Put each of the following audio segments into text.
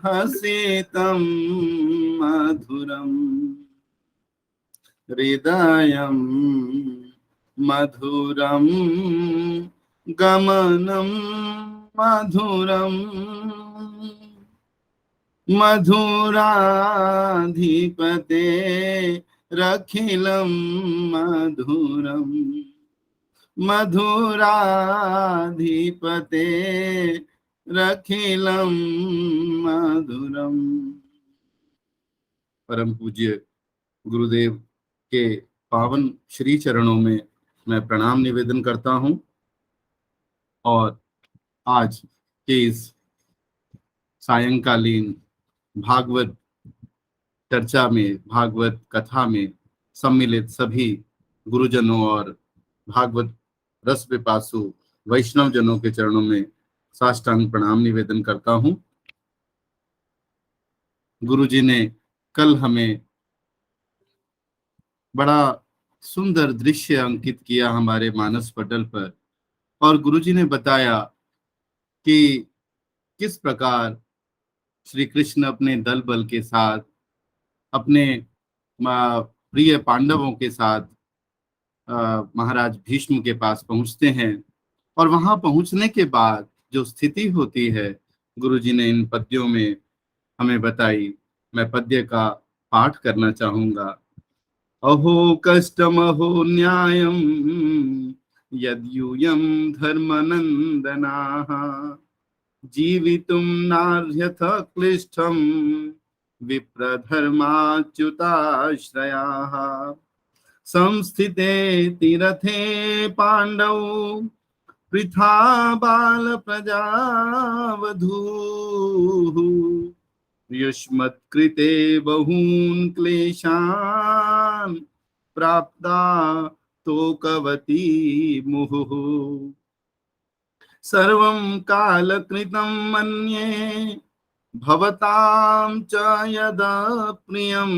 हसितं मधुरं हृदयं मधुरं गमनं मधुरं मधुराधिपते रखिलं मधुरं मधुराधिपते रखिलं मधुरम। परम पूज्य गुरुदेव के पावन श्री चरणों में मैं प्रणाम निवेदन करता हूं और आज के इस सायंकालीन भागवत चर्चा में, भागवत कथा में सम्मिलित सभी गुरुजनों और भागवत रस पिपासु वैष्णव जनों के चरणों में साष्टांग प्रणाम निवेदन करता हूं। गुरुजी ने कल हमें बड़ा सुंदर दृश्य अंकित किया हमारे मानस पटल पर, और गुरुजी ने बताया कि किस प्रकार श्री कृष्ण अपने दल बल के साथ, अपने प्रिय पांडवों के साथ महाराज भीष्म के पास पहुंचते हैं, और वहां पहुंचने के बाद जो स्थिति होती है गुरुजी ने इन पद्यों में हमें बताई। मैं पद्य का पाठ करना चाहूंगा। अहो कष्टम अहो न्यायम यद्यूयम धर्मनंदनाः जीवितुम नार्हथ क्लिष्टम विप्रधर्माच्युताश्रयाः संस्थिते तीरथे पांडव पृथा बाल प्रजावधूः युष्मत्कृते बहून् क्लेशान् प्राप्ता तोकवती मुहुः सर्वं कालकृतं मन्ये भवतां च यद् प्रियं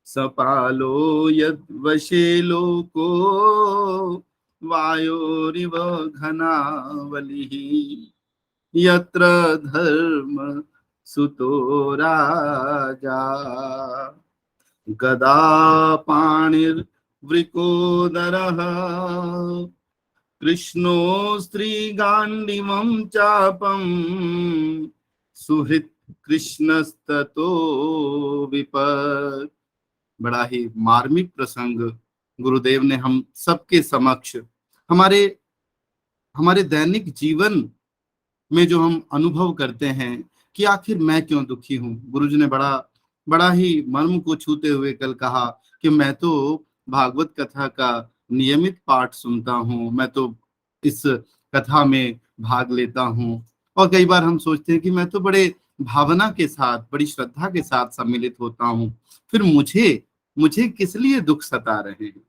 सपालो यद्वशे लोको वायोरिव घनावलिः यत्र धर्म सुतो राजा गदा पाणिर्वृकोदरः कृष्णो स्त्रीगाण्डिवं चापं सुहृत् कृष्णस्ततो विपत्। बड़ा ही मार्मिक प्रसंग गुरुदेव ने हम सबके समक्ष, हमारे दैनिक जीवन में जो हम अनुभव करते हैं कि आखिर मैं क्यों दुखी हूँ। गुरुजी ने बड़ा ही मर्म को छूते हुए कल कहा कि मैं तो भागवत कथा का नियमित पाठ सुनता हूँ, मैं तो इस कथा में भाग लेता हूँ, और कई बार हम सोचते हैं कि मैं तो बड़े भावना के साथ, बड़ी श्रद्धा के साथ सम्मिलित होता हूँ, फिर मुझे किस लिए दुख सता रहे हैं।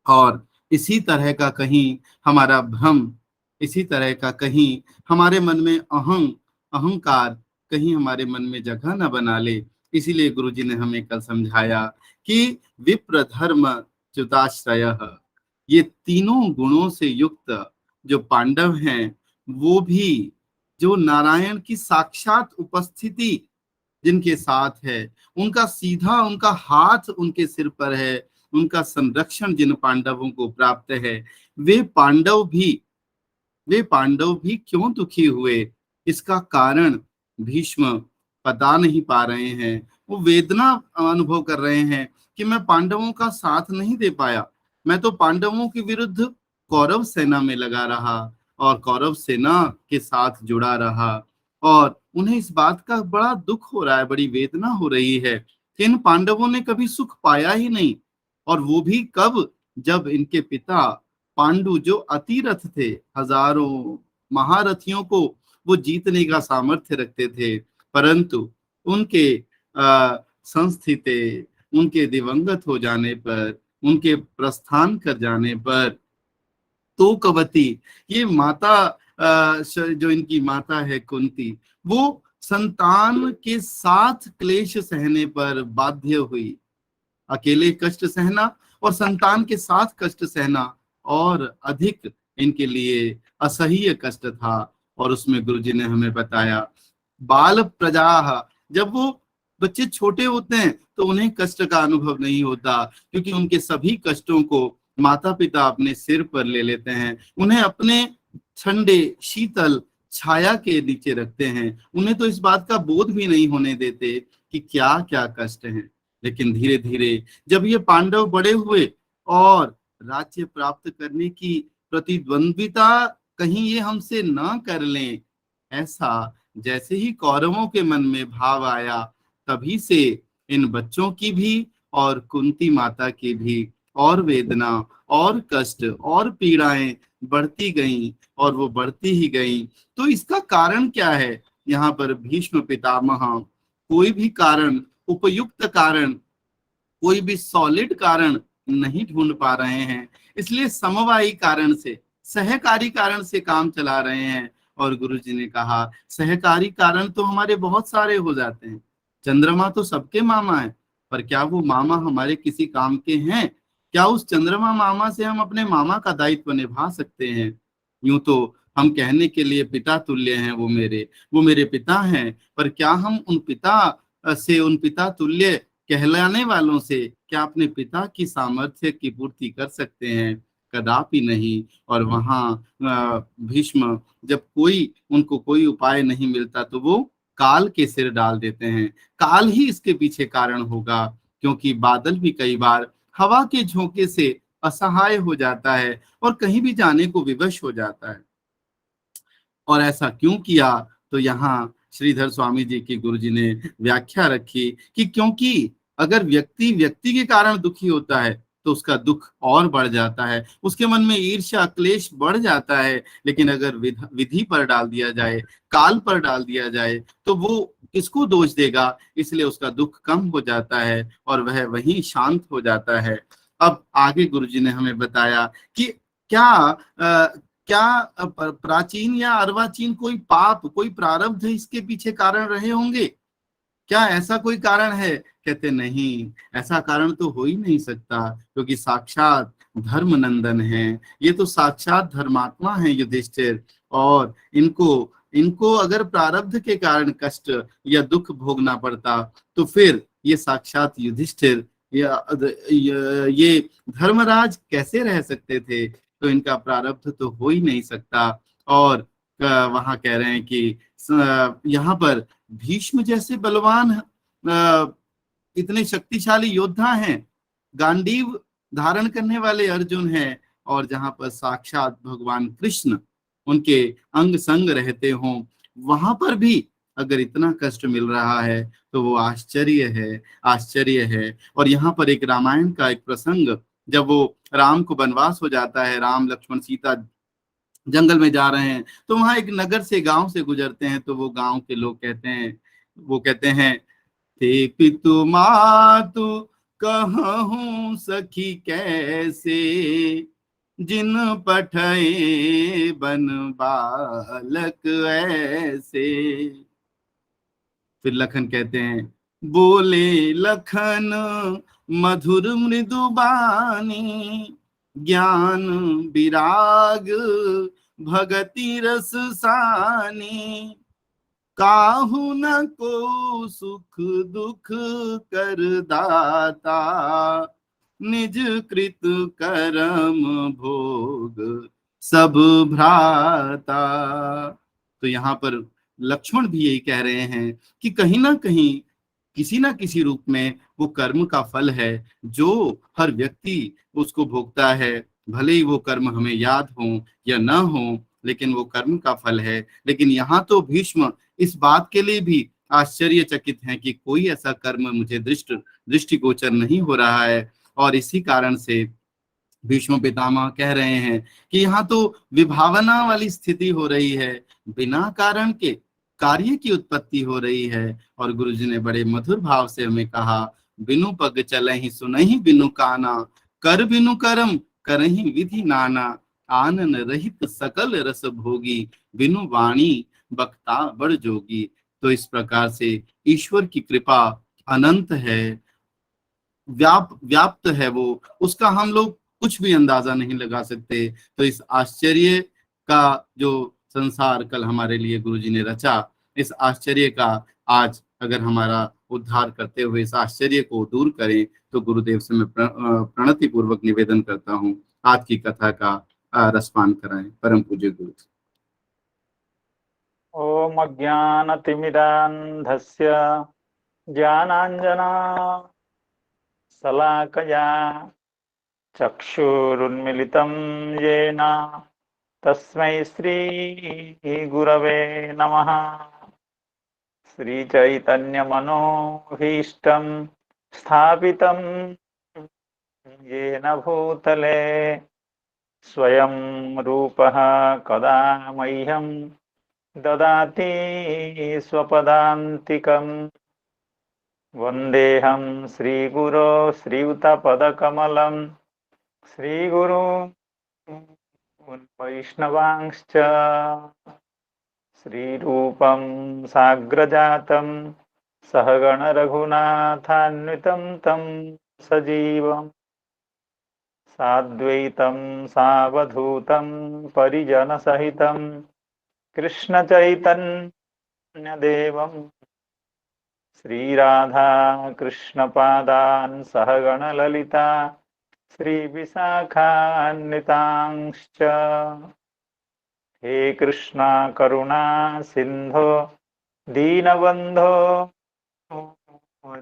और इसी तरह का कहीं हमारा भ्रम, इसी तरह का कहीं हमारे मन में अहंकार कहीं हमारे मन में जगह न बना ले। इसीलिए गुरुजी ने हमें कल समझाया कि विप्र धर्म च्युताश्रयः, ये तीनों गुणों से युक्त जो पांडव हैं, वो भी जो नारायण की साक्षात उपस्थिति जिनके साथ है, उनका हाथ उनके सिर पर है, उनका संरक्षण जिन पांडवों को प्राप्त है, वे पांडव भी क्यों दुखी हुए, इसका कारण भीष्म पता नहीं पा रहे हैं। वो वेदना अनुभव कर रहे हैं कि मैं पांडवों का साथ नहीं दे पाया, मैं तो पांडवों के विरुद्ध कौरव सेना में लगा रहा और कौरव सेना के साथ जुड़ा रहा, और उन्हें इस बात का बड़ा दुख हो रहा है, बड़ी वेदना हो रही है कि इन पांडवों ने कभी सुख पाया ही नहीं, और वो भी कब, जब इनके पिता पांडु जो अतिरथ थे, हजारों महारथियों को वो जीतने का सामर्थ्य रखते थे, परंतु उनके संस्थिते, उनके दिवंगत हो जाने पर, उनके प्रस्थान कर जाने पर तो कवती, ये माता जो इनकी माता है कुंती, वो संतान के साथ क्लेश सहने पर बाध्य हुई। अकेले कष्ट सहना और संतान के साथ कष्ट सहना और अधिक इनके लिए असह्य कष्ट था। और उसमें गुरुजी ने हमें बताया बाल प्रजाः, जब वो बच्चे छोटे होते हैं तो उन्हें कष्ट का अनुभव नहीं होता, क्योंकि उनके सभी कष्टों को माता पिता अपने सिर पर ले लेते हैं, उन्हें अपने ठंडे शीतल छाया के नीचे रखते हैं। उन्हें तो इस बात का बोध भी नहीं होने देते कि क्या क्या कष्ट हैं। लेकिन धीरे धीरे जब ये पांडव बड़े हुए और राज्य प्राप्त करने की प्रतिद्वंद्विता, कहीं ये हमसे न कर लें, ऐसा जैसे ही कौरवों के मन में भाव आया, तभी से इन बच्चों की भी और कुंती माता की भी और वेदना और कष्ट और पीड़ाएं बढ़ती गईं, और वो बढ़ती ही गईं। तो इसका कारण क्या है? यहाँ पर भीष्म पितामह कोई भी कारण, उपयुक्त कारण, कोई भी सॉलिड कारण नहीं ढूंढ पा रहे हैं, इसलिए समवायी कारण से, सहकारी कारण से काम चला रहे हैं। और गुरुजी ने कहा सहकारी कारण तो हमारे बहुत सारे हो जाते हैं, चंद्रमा तो सबके मामा है, पर क्या वो मामा हमारे किसी काम के हैं? क्या उस चंद्रमा मामा से हम अपने मामा का दायित्व निभा सकते हैं? यूं तो हम कहने के लिए पिता तुल्य हैं, वो मेरे पिता हैं, पर क्या हम उन पिता से, उन पिता तुल्य कहलाने वालों से क्या अपने पिता की सामर्थ्य की पूर्ति कर सकते हैं? कदापि नहीं। और वहां भीष्म, जब कोई उनको कोई उपाय नहीं मिलता तो वो काल के सिर डाल देते हैं। काल ही इसके पीछे कारण होगा, क्योंकि बादल भी कई बार हवा के झोंके से असहाय हो जाता है और कहीं भी जाने को विवश हो जाता है। और ऐसा क्यों किया? तो यहाँ श्रीधर स्वामी जी की गुरुजी ने व्याख्या रखी कि क्योंकि अगर व्यक्ति व्यक्ति के कारण दुखी होता है तो उसका दुख और बढ़ जाता है, उसके मन में ईर्ष्या क्लेश बढ़ जाता है। लेकिन अगर विधि पर डाल दिया जाए, काल पर डाल दिया जाए, तो वो किसको दोष देगा? इसलिए उसका दुख कम हो जाता है और वह वहीं शांत हो जाता है। अब आगे गुरुजी ने हमें बताया कि क्या क्या प्राचीन या अर्वाचीन कोई पाप, कोई प्रारब्ध इसके पीछे कारण रहे होंगे? क्या ऐसा कोई कारण है? कहते नहीं, ऐसा कारण तो हो ही नहीं सकता, क्योंकि साक्षात धर्मनंदन है, ये तो साक्षात धर्मात्मा है युधिष्ठिर। और इनको इनको अगर प्रारब्ध के कारण कष्ट या दुख भोगना पड़ता तो फिर ये साक्षात युधिष्ठिर या ये धर्मराज कैसे रह सकते थे? तो इनका प्रारब्ध तो हो ही नहीं सकता। और वहां कह रहे हैं कि यहाँ पर भीष्म जैसे बलवान, इतने शक्तिशाली योद्धा हैं, गांडीव धारण करने वाले अर्जुन हैं, और जहां पर साक्षात भगवान कृष्ण उनके अंग संग रहते हों, वहां पर भी अगर इतना कष्ट मिल रहा है तो वो आश्चर्य है, आश्चर्य है। और यहाँ पर एक रामायण का एक प्रसंग, जब वो राम को वनवास हो जाता है, राम लक्ष्मण सीता जंगल में जा रहे हैं, तो वहां एक नगर से, गांव से गुजरते हैं, तो वो गांव के लोग कहते हैं, वो कहते हैं, थे पितु मातु कहूँ सखी कैसे, जिन पठए बन बालक ऐसे। फिर लखन कहते हैं, बोले लखन मधुर मृदु बानी, ज्ञान विराग भगति रस सानी, काहू न को सुख दुख कर दाता, निज कृत कर्म भोग सब भ्राता। तो यहाँ पर लक्ष्मण भी यही कह रहे हैं कि कहीं ना कहीं, किसी ना किसी रूप में वो कर्म का फल है जो हर व्यक्ति उसको भोगता है। भले ही वो कर्म हमें याद हो या ना हो, लेकिन वो कर्म का फल है। लेकिन यहाँ तो भीष्म इस बात के लिए भी आश्चर्यचकित हैं कि कोई ऐसा कर्म मुझे दृष्टिगोचर नहीं हो रहा है। और इसी कारण से भीष्म पितामह कह रहे हैं कि यहाँ तो विभावना वाली स्थिति हो रही है, बिना कारण के कार्य की उत्पत्ति हो रही है। और गुरुजी ने बड़े मधुर भाव से हमें कहा, बिनु पग चलहि सुनहि बिनु काना, कर बिनु करम करहि विधि नाना, आनन रहित सकल रस भोगी, बिनु वाणी बक्ता बड़ जोगी। तो इस प्रकार से ईश्वर की कृपा अनंत है, व्याप्त है, वो उसका हम लोग कुछ भी अंदाजा नहीं लगा सकते। तो इस आश्चर्य का जो संसार कल हमारे लिए गुरुजी ने रचा, इस आश्चर्य का आज अगर हमारा उद्धार करते हुए इस आश्चर्य को दूर करें, तो गुरुदेव से मैं प्रणति पूर्वक निवेदन करता हूँ, आज की कथा का रसपान कराएं। परम पूज्य गुरु। ओम अज्ञानतिमिरान्धस्य ज्ञानाञ्जना शलाकया चक्षुरुन्मिलितं येन तस्मै श्रीगुरवे नमः। श्रीचैतन्यमनोभीष्टं स्थापितं येन भूतले स्वयं रूपः कदा मह्यं ददाति स्वपदान्तिकम्। वन्देऽहं श्रीगुरो श्रीयुतपदकमलं श्रीगुरो वैष्णवांश्च श्रीरूपं साग्रजातं सहगण रघुनाथान्वितं तं सजीवम् साद्वैतं सावधूतं परिजनसहितं कृष्णचैतन्यदेवं श्रीराधा कृष्णपादान् सहगण ललिता श्रीविशाखान्वितांश्च। हे कृष्णा करुणा सिंधो दीनबंधो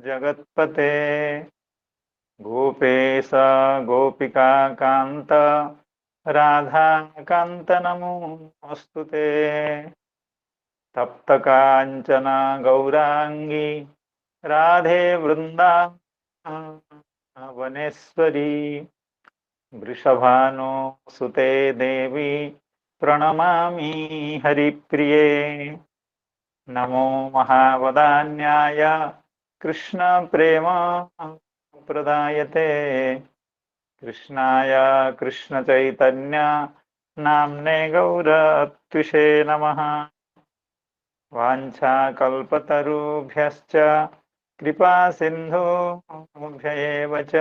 जगत्पते गोपेश गोपिका कांत राधा कांत नमोस्तुते। तप्त कांचन गौरांगी राधे वृंदावनेश्वरी वृषभानुसुते देवी प्रणमामि हरिप्रिये। नमो महावदान्याय कृष्ण प्रेम प्रदायते कृष्णाय कृष्ण चैतन्य नाम्ने गौरत्विषे नमः। वाञ्छाकल्पतरुभ्यश्च कृपा सिन्धुभ्य एव च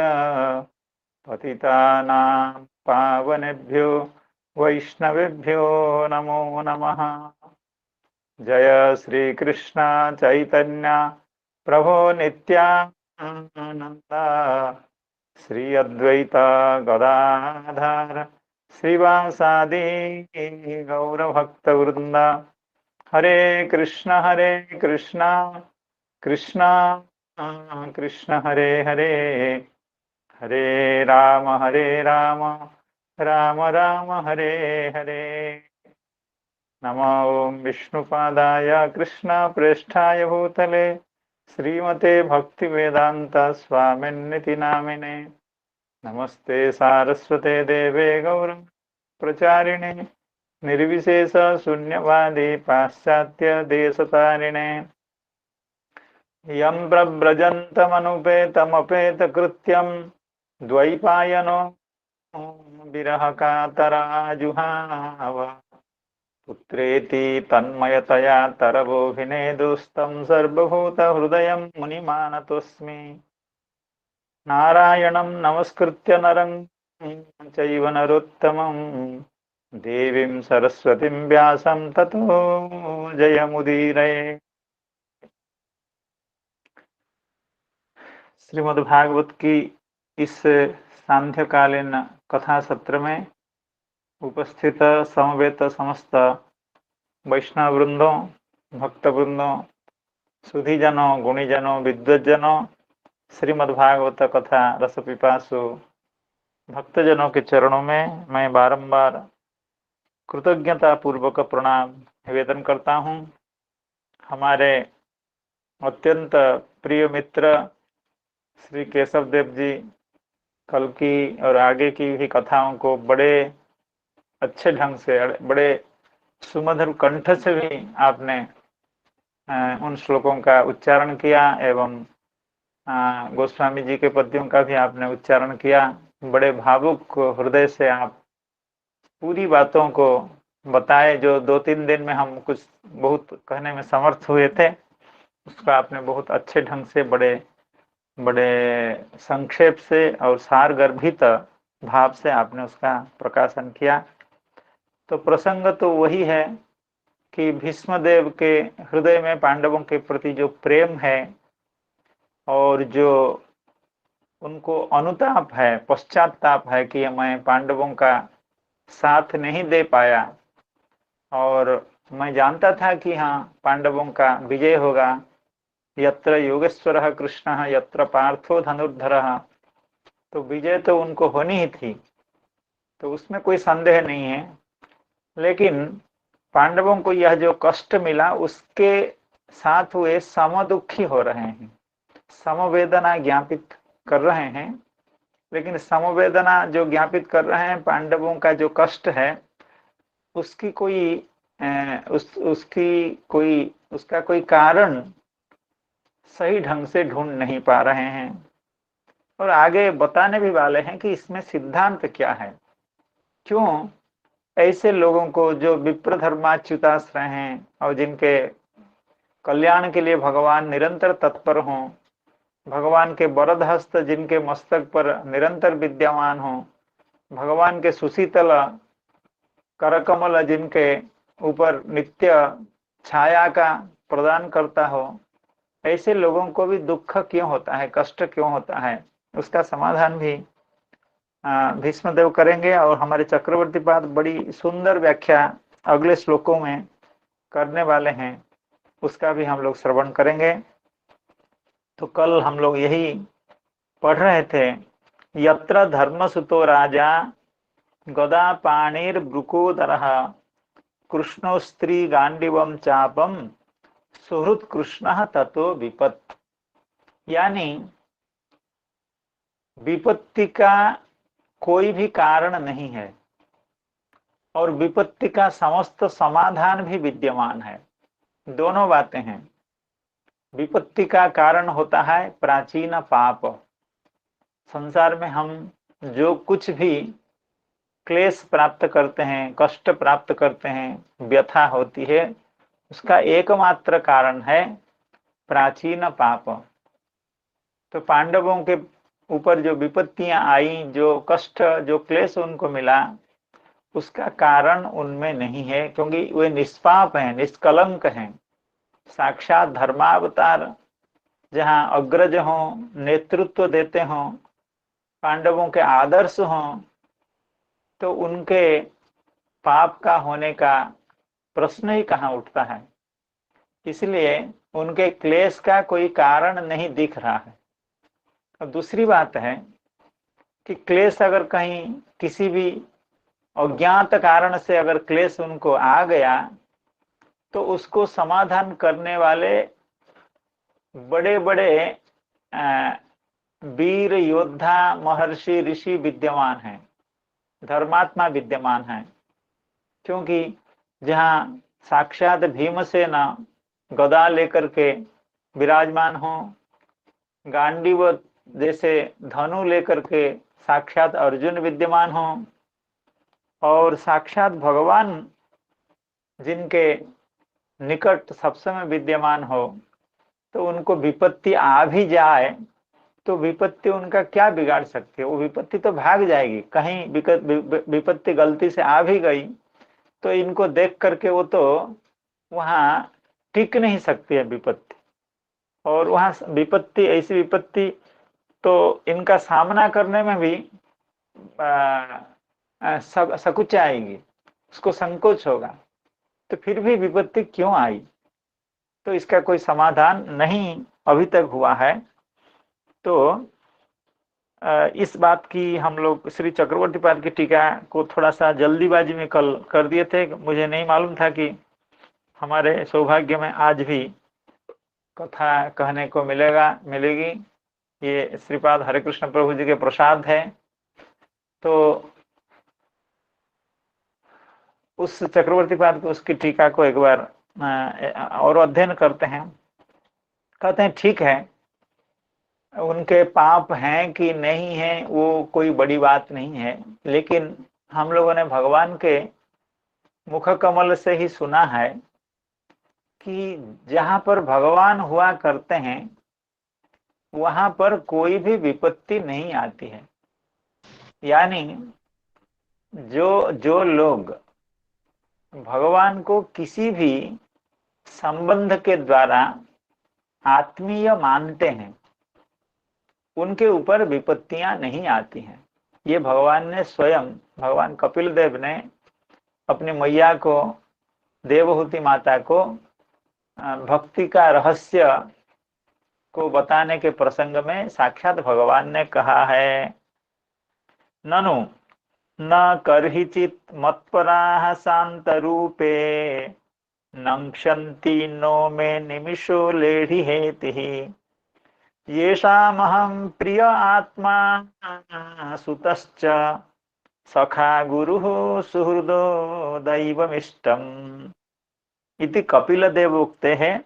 पतितानां पावनेभ्यो वैष्णवेभ्यो नमो नमः। जय श्री कृष्ण चैतन्य प्रभो नित्यानंद श्री अद्वैत गदाधर श्रीवासादि गौरभक्तवृंद। हरे कृष्ण कृष्ण कृष्ण हरे हरे हरे राम राम राम हरे हरे। नमो ओं विष्णुपादाय कृष्णप्रेष्ठाय भूतले श्रीमते भक्तिवेदांत स्वामिन्निति नामिने। नमस्ते सारस्वते देवे गौरव प्रचारिणे निर्विशेष शून्यवादी पाश्चात्य देशतारिणे। यं प्रव्रजन्तमनुपेतमपेतकृत्यं द्वैपायनो विरहकातराजुहाव पुत्रेति तन्मयतया तरवोऽभिनेदुस्तं सर्वभूतहृदयं मुनिमानतोऽस्मि। नारायणं नमस्कृत्य नरं चैव नरोत्तमं देवीं सरस्वतीं व्यासं ततो जयमुदीरये। श्रीमद् भागवत की इस सांध्यकालीन कथा सत्र में उपस्थित समवेत समस्त वैष्णव वृंदों, भक्त वृंदों, सुधीजनों, गुणीजनों, विद्वज्जनों, श्रीमद्भागवत कथा रस पिपासु भक्तजनों के चरणों में मैं बारंबार कृतज्ञता पूर्वक प्रणाम निवेदन करता हूँ। हमारे अत्यंत प्रिय मित्र श्री केशव देव जी कल की और आगे की भी कथाओं को बड़े अच्छे ढंग से, बड़े सुमधुर कंठ से भी आपने उन श्लोकों का उच्चारण किया एवं गोस्वामी जी के पद्यों का भी आपने उच्चारण किया। बड़े भावुक हृदय से आप पूरी बातों को बताए। जो 2-3 दिन में हम कुछ बहुत कहने में समर्थ हुए थे, उसका आपने बहुत अच्छे ढंग से, बड़े बड़े संक्षेप से और सारगर्भित भाव से आपने उसका प्रकाशन किया। तो प्रसंग तो वही है कि भीष्मदेव के हृदय में पांडवों के प्रति जो प्रेम है और जो उनको अनुताप है, पश्चाताप है कि मैं पांडवों का साथ नहीं दे पाया और मैं जानता था कि हाँ पांडवों का विजय होगा, यत्र योगेश्वरः कृष्णः यत्र पार्थो धनुर्धरः, तो विजय तो उनको होनी ही थी, तो उसमें कोई संदेह नहीं है। लेकिन पांडवों को यह जो कष्ट मिला उसके साथ वे समदुखी हो रहे हैं, समवेदना ज्ञापित कर रहे हैं। लेकिन समवेदना जो ज्ञापित कर रहे हैं, पांडवों का जो कष्ट है उसकी कोई उसका कोई कारण सही ढंग से ढूंढ नहीं पा रहे हैं और आगे बताने भी वाले हैं कि इसमें सिद्धांत क्या है। क्यों ऐसे लोगों को जो विप्र धर्माच्युताश्रय हैं और जिनके कल्याण के लिए भगवान निरंतर तत्पर हों, भगवान के वरद हस्त जिनके मस्तक पर निरंतर विद्यमान हो, भगवान के सुशीतल करकमल जिनके ऊपर नित्य छाया का प्रदान करता हो, ऐसे लोगों को भी दुख क्यों होता है, कष्ट क्यों होता है, उसका समाधान भी भीष्मदेव करेंगे। और हमारे चक्रवर्ती पाद बड़ी सुंदर व्याख्या अगले श्लोकों में करने वाले हैं, उसका भी हम लोग श्रवण करेंगे। तो कल हम लोग यही पढ़ रहे थे, यत्र धर्मसुतो राजा गदा पाणिर्ब्रुकोदरः कृष्णो स्त्री गांडीवम चापम सुहृत कृष्ण ततो विपत्। यानी विपत्ति का कोई भी कारण नहीं है और विपत्ति का समस्त समाधान भी विद्यमान है। दोनों बातें हैं। विपत्ति का कारण होता है प्राचीन पाप। संसार में हम जो कुछ भी क्लेश प्राप्त करते हैं, कष्ट प्राप्त करते हैं, व्यथा होती है, उसका एकमात्र कारण है प्राचीन पाप। तो पांडवों के ऊपर जो विपत्तियां आई, जो कष्ट, जो क्लेश उनको मिला, उसका कारण उनमें नहीं है, क्योंकि वे निष्पाप हैं, निष्कलंक हैं, साक्षात धर्मावतार जहाँ अग्रज हों, नेतृत्व देते हों, पांडवों के आदर्श हों, तो उनके पाप का होने का प्रश्न ही कहाँ उठता है। इसलिए उनके क्लेश का कोई कारण नहीं दिख रहा है। अब दूसरी बात है कि क्लेश अगर कहीं किसी भी अज्ञात कारण से अगर क्लेश उनको आ गया, तो उसको समाधान करने वाले बड़े बड़े वीर योद्धा महर्षि ऋषि विद्यमान हैं, धर्मात्मा विद्यमान हैं। क्योंकि जहाँ साक्षात भीमसेन गदा लेकर के विराजमान हो, गांडीव जैसे धनु लेकर के साक्षात अर्जुन विद्यमान हो, और साक्षात भगवान जिनके निकट सब समय विद्यमान हो, तो उनको विपत्ति आ भी जाए तो विपत्ति उनका क्या बिगाड़ सकती है। वो विपत्ति तो भाग जाएगी। कहीं विपत्ति गलती से आ भी गई तो इनको देख करके वो तो वहां टिक नहीं सकती है विपत्ति, और वहां विपत्ति, ऐसी विपत्ति तो इनका सामना करने में भी सकुच आएगी, उसको संकोच होगा। तो फिर भी विपत्ति क्यों आई, तो इसका कोई समाधान नहीं अभी तक हुआ है। तो इस बात की हम लोग श्री चक्रवर्ती पाद की टीका को थोड़ा सा जल्दीबाजी में कल कर दिए थे। मुझे नहीं मालूम था कि हमारे सौभाग्य में आज भी कथा कहने को मिलेगी। ये श्रीपाद हरे कृष्ण प्रभु जी के प्रसाद है। तो उस चक्रवर्ती पाद को, उसकी टीका को एक बार और अध्ययन करते हैं। कहते हैं ठीक है, उनके पाप हैं कि नहीं है वो कोई बड़ी बात नहीं है, लेकिन हम लोगों ने भगवान के मुख कमल से ही सुना है कि जहां पर भगवान हुआ करते हैं वहां पर कोई भी विपत्ति नहीं आती है। यानी जो जो लोग भगवान को किसी भी संबंध के द्वारा आत्मीय मानते हैं, उनके ऊपर विपत्तियां नहीं आती हैं। ये भगवान ने स्वयं, भगवान कपिल देव ने अपनी मैया को, देवहूति माता को भक्ति का रहस्य को बताने के प्रसंग में साक्षात भगवान ने कहा है, ननु न कर्हिचित मत्पराः शांत रूपे नंक्षन्ति नो मे निमिषो लेढि हेतिः येषामहं प्रिय आत्मा सुतश्च सखा गुरुः सुहृदो दैवमिष्टम् इति कपिलदेव उक्ते हैं।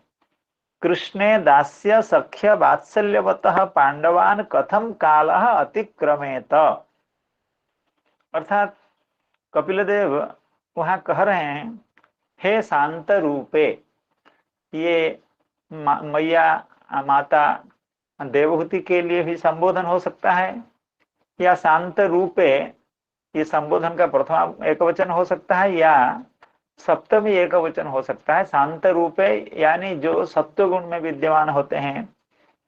कृष्णे दास्य सख्य वात्सल्यवतः पांडवान् कथम कालः अतिक्रमेत। अर्थात कपिलदेव वहां कह रहे हैं, हे शांत रूपे, ये मैया माता देवहूति के लिए भी संबोधन हो सकता है, या शांत रूपे ये संबोधन का प्रथम एकवचन हो सकता है, या सप्तमी एकवचन हो सकता है। शांत रूपे यानी जो सत्व गुण में विद्यमान होते हैं,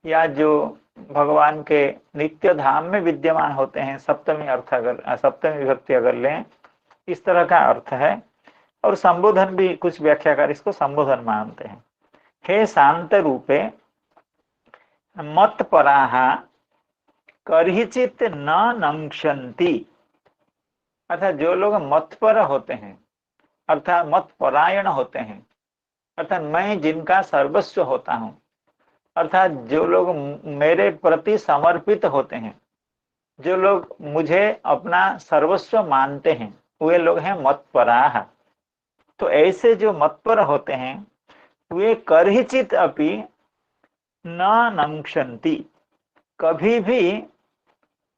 या जो भगवान के नित्य धाम में विद्यमान होते हैं, सप्तमी अर्थ अगर, सप्तमी विभक्ति अगर लें, इस तरह का अर्थ है। और संबोधन भी कुछ व्याख्याकार इसको संबोधन मानते हैं। हे शांत रूपे मत पराः कर्हिचित न नंक्षन्ति, अर्थात जो लोग मत पर होते हैं, अर्थात मत परायण होते हैं, अर्थात मैं जिनका सर्वस्व होता हूं, अर्थात जो लोग मेरे प्रति समर्पित होते हैं, जो लोग मुझे अपना सर्वस्व मानते हैं, वे लोग हैं मत्पराः। तो ऐसे जो मत्पर होते हैं वे कर्हिचित अपि न नंक्षन्ति, कभी भी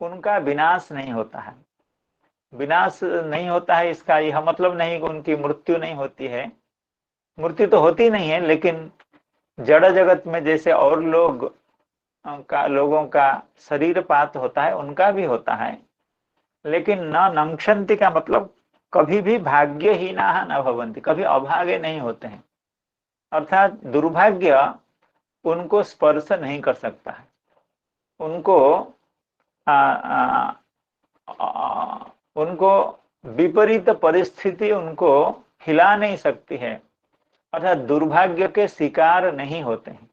उनका विनाश नहीं होता है। विनाश नहीं होता है इसका यह मतलब नहीं कि उनकी मृत्यु नहीं होती है, मृत्यु तो होती नहीं है, लेकिन जड़ जगत में जैसे और लोगों का शरीर पात होता है, उनका भी होता है, लेकिन न नंक्षन्ति का मतलब कभी भी भाग्यहीनाः न भवन्ति, कभी अभागे नहीं होते हैं। अर्थात दुर्भाग्य उनको स्पर्श नहीं कर सकता है, उनको उनको विपरीत परिस्थिति उनको हिला नहीं सकती है, अर्थात दुर्भाग्य के शिकार नहीं होते हैं।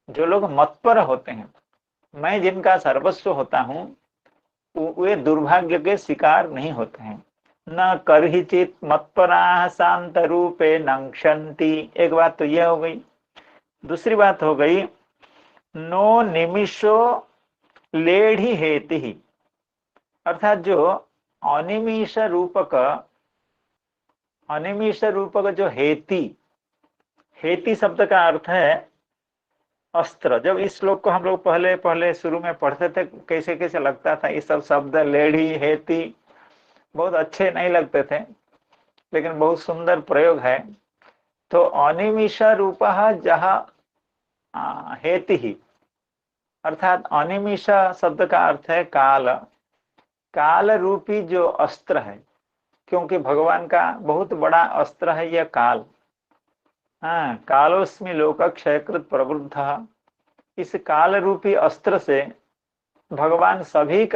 जो लोग मत्पर होते हैं, मैं जिनका सर्वस्व होता हूं, वे दुर्भाग्य के शिकार नहीं होते हैं। न कर्हिचित मत्पराः शांत रूपे नंक्षन्ति, एक बात तो यह हो गई। दूसरी बात हो गई, नो निमिषो लेढि हेति, अर्थात जो अनिमिष रूपक जो हेति, हेति शब्द का अर्थ है अस्त्र। जब इस श्लोक को हम लोग पहले शुरू में पढ़ते थे, कैसे कैसे लगता था, ये सब शब्द लेढ़ी हेति बहुत अच्छे नहीं लगते थे, लेकिन बहुत सुंदर प्रयोग है। तो अनिमिष रूपः जहाँ हेति ही, अर्थात अनिमिष शब्द का अर्थ है काल, काल रूपी जो अस्त्र है, क्योंकि भगवान का बहुत बड़ा अस्त्र है यह काल। हाँ, कालोस्मि लोक क्षयकृत प्रवृद्ध, इस काल रूपी अस्त्र से भगवान सभी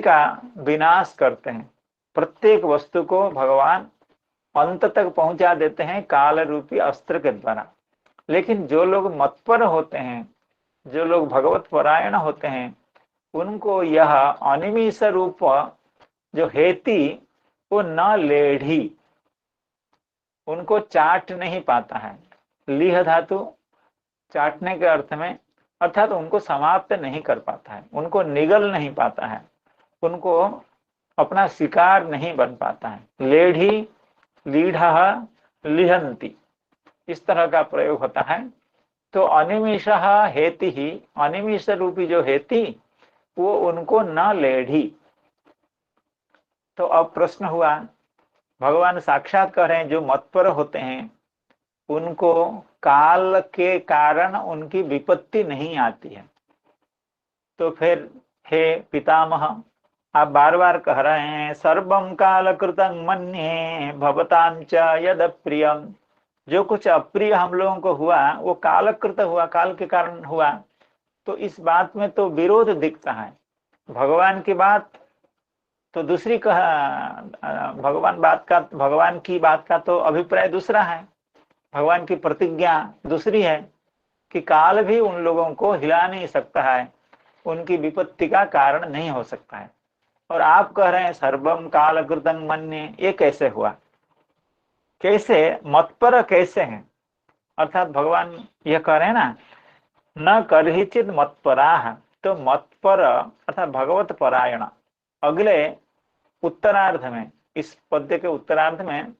का विनाश करते हैं। प्रत्येक वस्तु को भगवान अंत तक पहुंचा देते हैं काल रूपी अस्त्र के द्वारा। लेकिन जो लोग मत्पर होते हैं, जो लोग भगवत परायण होते हैं, उनको यह अनिमिष रूप जो हेति वो न लेढ़ी, उनको चाट नहीं पाता है। लीह धातु चाटने के अर्थ में, अर्थात उनको समाप्त नहीं कर पाता है, उनको निगल नहीं पाता है, उनको अपना शिकार नहीं बन पाता है। लेढ़ी लीढ़ः लिहंती, इस तरह का प्रयोग होता है। तो अनिमिष हेति ही, अनिमिष रूपी जो हेति वो उनको न लेढ़ी। तो अब प्रश्न हुआ, भगवान साक्षात कह रहे हैं जो मत्पर होते हैं उनको काल के कारण उनकी विपत्ति नहीं आती है। तो फिर हे पितामह, आप बार बार कह रहे हैं सर्वम काल कृतं मन्ये भवतां च यद प्रियम। जो कुछ अप्रिय हम लोगों को हुआ वो कालकृत हुआ, काल के कारण हुआ। तो इस बात में तो विरोध दिखता है। भगवान की बात तो दूसरी कहा, भगवान की बात का तो अभिप्राय दूसरा है, भगवान की प्रतिज्ञा दूसरी है कि काल भी उन लोगों को हिला नहीं सकता है, उनकी विपत्ति का कारण नहीं हो सकता है। और आप कह रहे हैं सर्वम काल कृतं मन्ये, ये कैसे हुआ? कैसे मत पर कैसे हैं? अर्थात भगवान यह कह रहे हैं ना, न करहिचित मत्पराः। तो मत्पर अर्थात भगवत परायण। अगले उत्तरार्ध में, इस पद्य के उत्तरार्ध में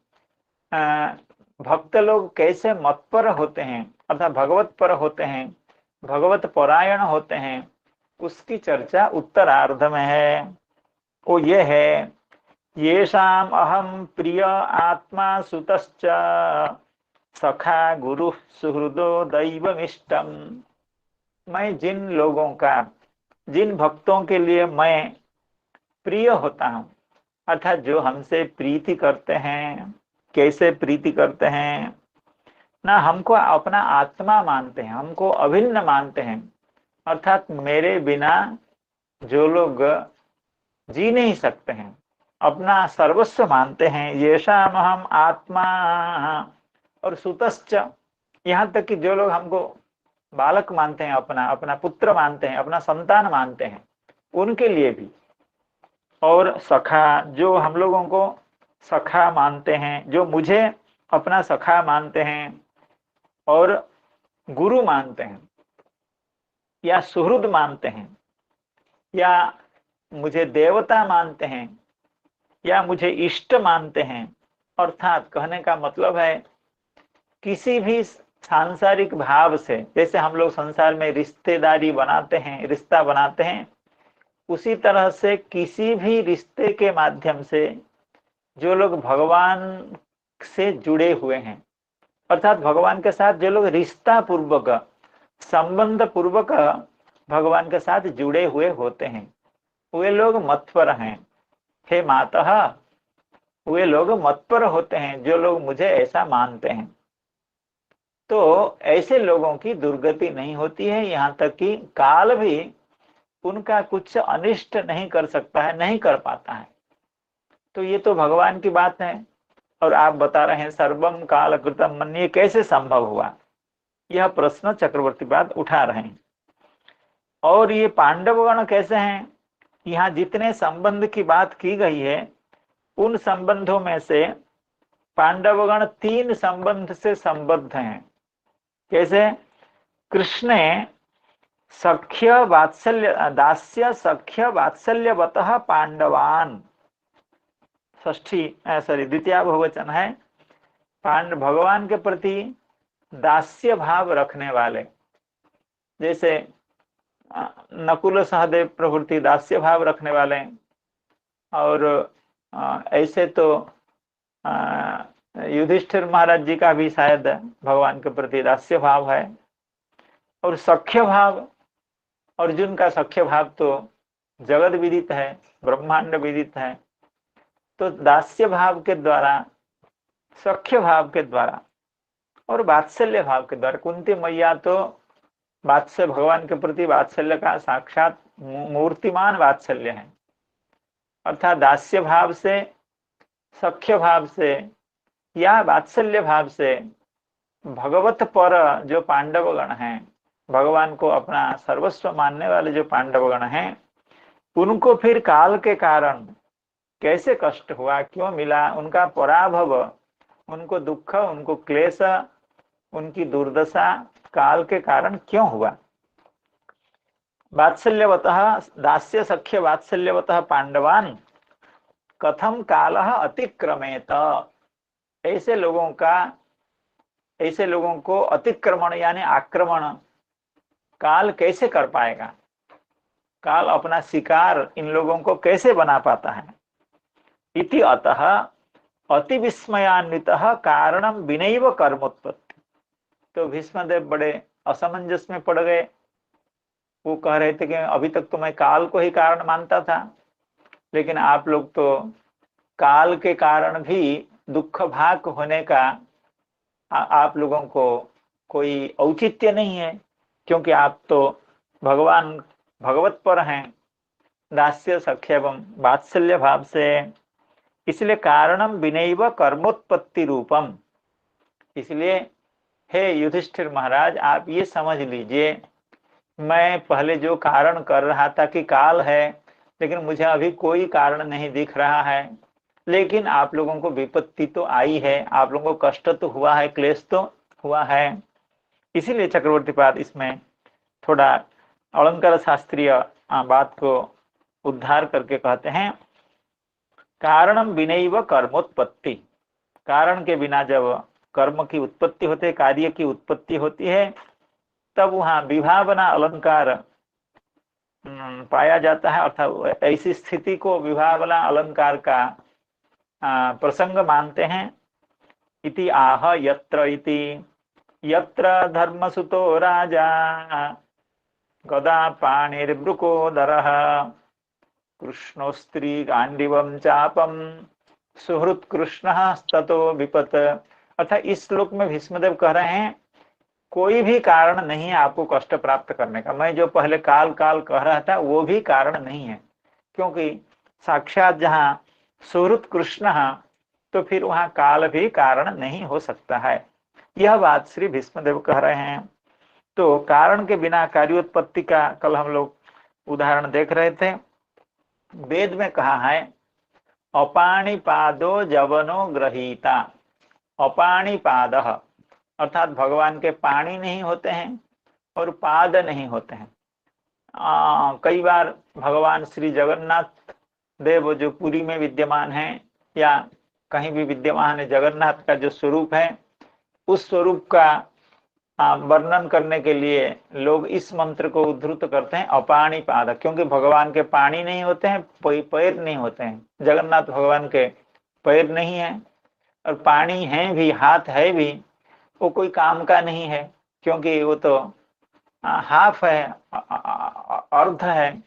भक्त लोग कैसे मत्पर होते हैं अर्थात भगवत पर होते हैं, भगवत परायण होते हैं, उसकी चर्चा उत्तरार्ध में है। वो ये है, येषाम अहम प्रिय आत्मा सुतश्च सखा गुरु सुहृदो दैवमिष्टम। मैं जिन लोगों का, जिन भक्तों के लिए मैं प्रिय होता हूँ, अर्थात जो हमसे प्रीति करते हैं, कैसे प्रीति करते हैं ना, हमको अपना आत्मा मानते हैं, हमको अभिन्न मानते हैं, अर्थात मेरे बिना जो लोग जी नहीं सकते हैं, अपना सर्वस्व मानते हैं। येषाम हम आत्मा, और सुतश्च, यहाँ तक कि जो लोग हमको बालक मानते हैं, अपना अपना पुत्र मानते हैं, अपना संतान मानते हैं, उनके लिए भी। और सखा, जो हम लोगों को सखा मानते हैं, जो मुझे अपना सखा मानते हैं और गुरु मानते हैं या सुहृद मानते हैं या मुझे देवता मानते हैं या मुझे इष्ट मानते हैं, अर्थात कहने का मतलब है किसी भी सांसारिक भाव से, जैसे हम लोग संसार में रिश्तेदारी बनाते हैं, रिश्ता बनाते हैं, उसी तरह से किसी भी रिश्ते के माध्यम से जो लोग भगवान से जुड़े हुए हैं, अर्थात भगवान के साथ जो लोग रिश्ता पूर्वक, संबंध पूर्वक भगवान के साथ जुड़े हुए होते हैं, वे लोग मतपर हैं। हे मातः, वे लोग मतपर होते हैं जो लोग मुझे ऐसा मानते हैं। तो ऐसे लोगों की दुर्गति नहीं होती है, यहाँ तक कि काल भी उनका कुछ अनिष्ट नहीं कर सकता है, नहीं कर पाता है। तो ये तो भगवान की बात है। और आप बता रहे हैं सर्वम काल कृतं मन्ये, कैसे संभव हुआ? यह प्रश्न चक्रवर्ती बात उठा रहे हैं। और ये पांडवगण कैसे हैं? यहाँ जितने संबंध की बात की गई है, उन संबंधों में से पांडवगण 3 संबंध से संबद्ध हैं। कैसे? कृष्णे सख्य वात्सल्य, दास्य सख्य वात्सल्यवतः पांडवान, षष्ठी सॉरी द्वितीय बहुवचन है। भगवान के प्रति दास्य भाव रखने वाले, जैसे नकुल सहदेव प्रभृति दास्य भाव रखने वाले, और ऐसे तो युधिष्ठिर महाराज जी का भी शायद भगवान के प्रति दास्य भाव है। और सख्य भाव, अर्जुन का सख्य भाव तो जगत विदित है, ब्रह्मांड विदित है। तो दास्य भाव के द्वारा, सख्य भाव के द्वारा और वात्सल्य भाव के द्वारा, कुंती मैया तो वात्सल्य, भगवान के प्रति वात्सल्य का साक्षात मूर्तिमान वात्सल्य है। अर्थात दास्य भाव से, सख्य भाव से या वात्सल्य भाव से भगवत पर जो पांडवगण हैं, भगवान को अपना सर्वस्व मानने वाले जो पांडवगण हैं, उनको फिर काल के कारण कैसे कष्ट हुआ, क्यों मिला, उनका पराभव, उनको दुख, उनको क्लेश, उनकी दुर्दशा काल के कारण क्यों हुआ? वात्सल्यवतः, दास्य सख्य वात्सल्यवतः पांडवान कथम कालः अतिक्रमेत। ऐसे लोगों का, ऐसे लोगों को अतिक्रमण यानी आक्रमण काल कैसे कर पाएगा? काल अपना शिकार इन लोगों को कैसे बना पाता है? इति अतः अति विस्मयान्वितः कारणम विनैव कर्मोत्पत्ति। तो भीष्मदेव बड़े असमंजस में पड़ गए। वो कह रहे थे कि अभी तक तो मैं काल को ही कारण मानता था, लेकिन आप लोग तो काल के कारण भी दुख भाग होने का आप लोगों को कोई औचित्य नहीं है, क्योंकि आप तो भगवान भगवत पर हैं, दास्य सख्य एवं वात्सल्य भाव से। इसलिए कारणम विनैव कर्मोत्पत्ति रूपम। इसलिए हे युधिष्ठिर महाराज, आप ये समझ लीजिए, मैं पहले जो कारण कर रहा था कि काल है, लेकिन मुझे अभी कोई कारण नहीं दिख रहा है, लेकिन आप लोगों को विपत्ति तो आई है, आप लोगों को कष्ट तो हुआ है, क्लेश तो हुआ है। इसीलिए चक्रवर्तीपाद इसमें थोड़ा अलंकार शास्त्रीय बात को उद्धार करके कहते हैं, कारणम विनैव कर्मोत्पत्ति। कारण के बिना जब कर्म की उत्पत्ति होती है, कार्य की उत्पत्ति होती है, तब वहां विभावना अलंकार पाया जाता है। अर्थात ऐसी स्थिति को विभावना अलंकार का प्रसंग मानते हैं। इति आह यत्र इति, यत्र धर्मसुतो राजा गदा पाणिर्वृकोदरः कृष्णो स्त्री गांडीवम चापम सुहृत कृष्ण ततो विपत। अर्थात इस श्लोक में भीष्मदेव कह रहे हैं, कोई भी कारण नहीं है आपको कष्ट प्राप्त करने का। मैं जो पहले काल काल कह रहा था वो भी कारण नहीं है, क्योंकि साक्षात जहाँ सुहृत कृष्ण, तो फिर वहां काल भी कारण नहीं हो सकता है। यह बात श्री भीष्मदेव कह रहे हैं। तो कारण के बिना कार्योत्पत्ति का कल हम लोग उदाहरण देख रहे थे। वेद में कहा है अपाणिपादो जवनो ग्रहीता। अपाणिपाद अर्थात भगवान के पानी नहीं होते हैं और पाद नहीं होते हैं। कई बार भगवान श्री जगन्नाथ देव जो पुरी में विद्यमान है या कहीं भी विद्यमान है, जगन्नाथ का जो स्वरूप है, उस स्वरूप का वर्णन करने के लिए लोग इस मंत्र को उद्धृत करते हैं अपाणी पाद, क्योंकि भगवान के पानी नहीं होते हैं, पैर नहीं होते हैं। जगन्नाथ भगवान के पैर नहीं है, और पानी है भी, हाथ है भी, वो कोई काम का नहीं है, क्योंकि वो तो हाफ है, अर्ध है,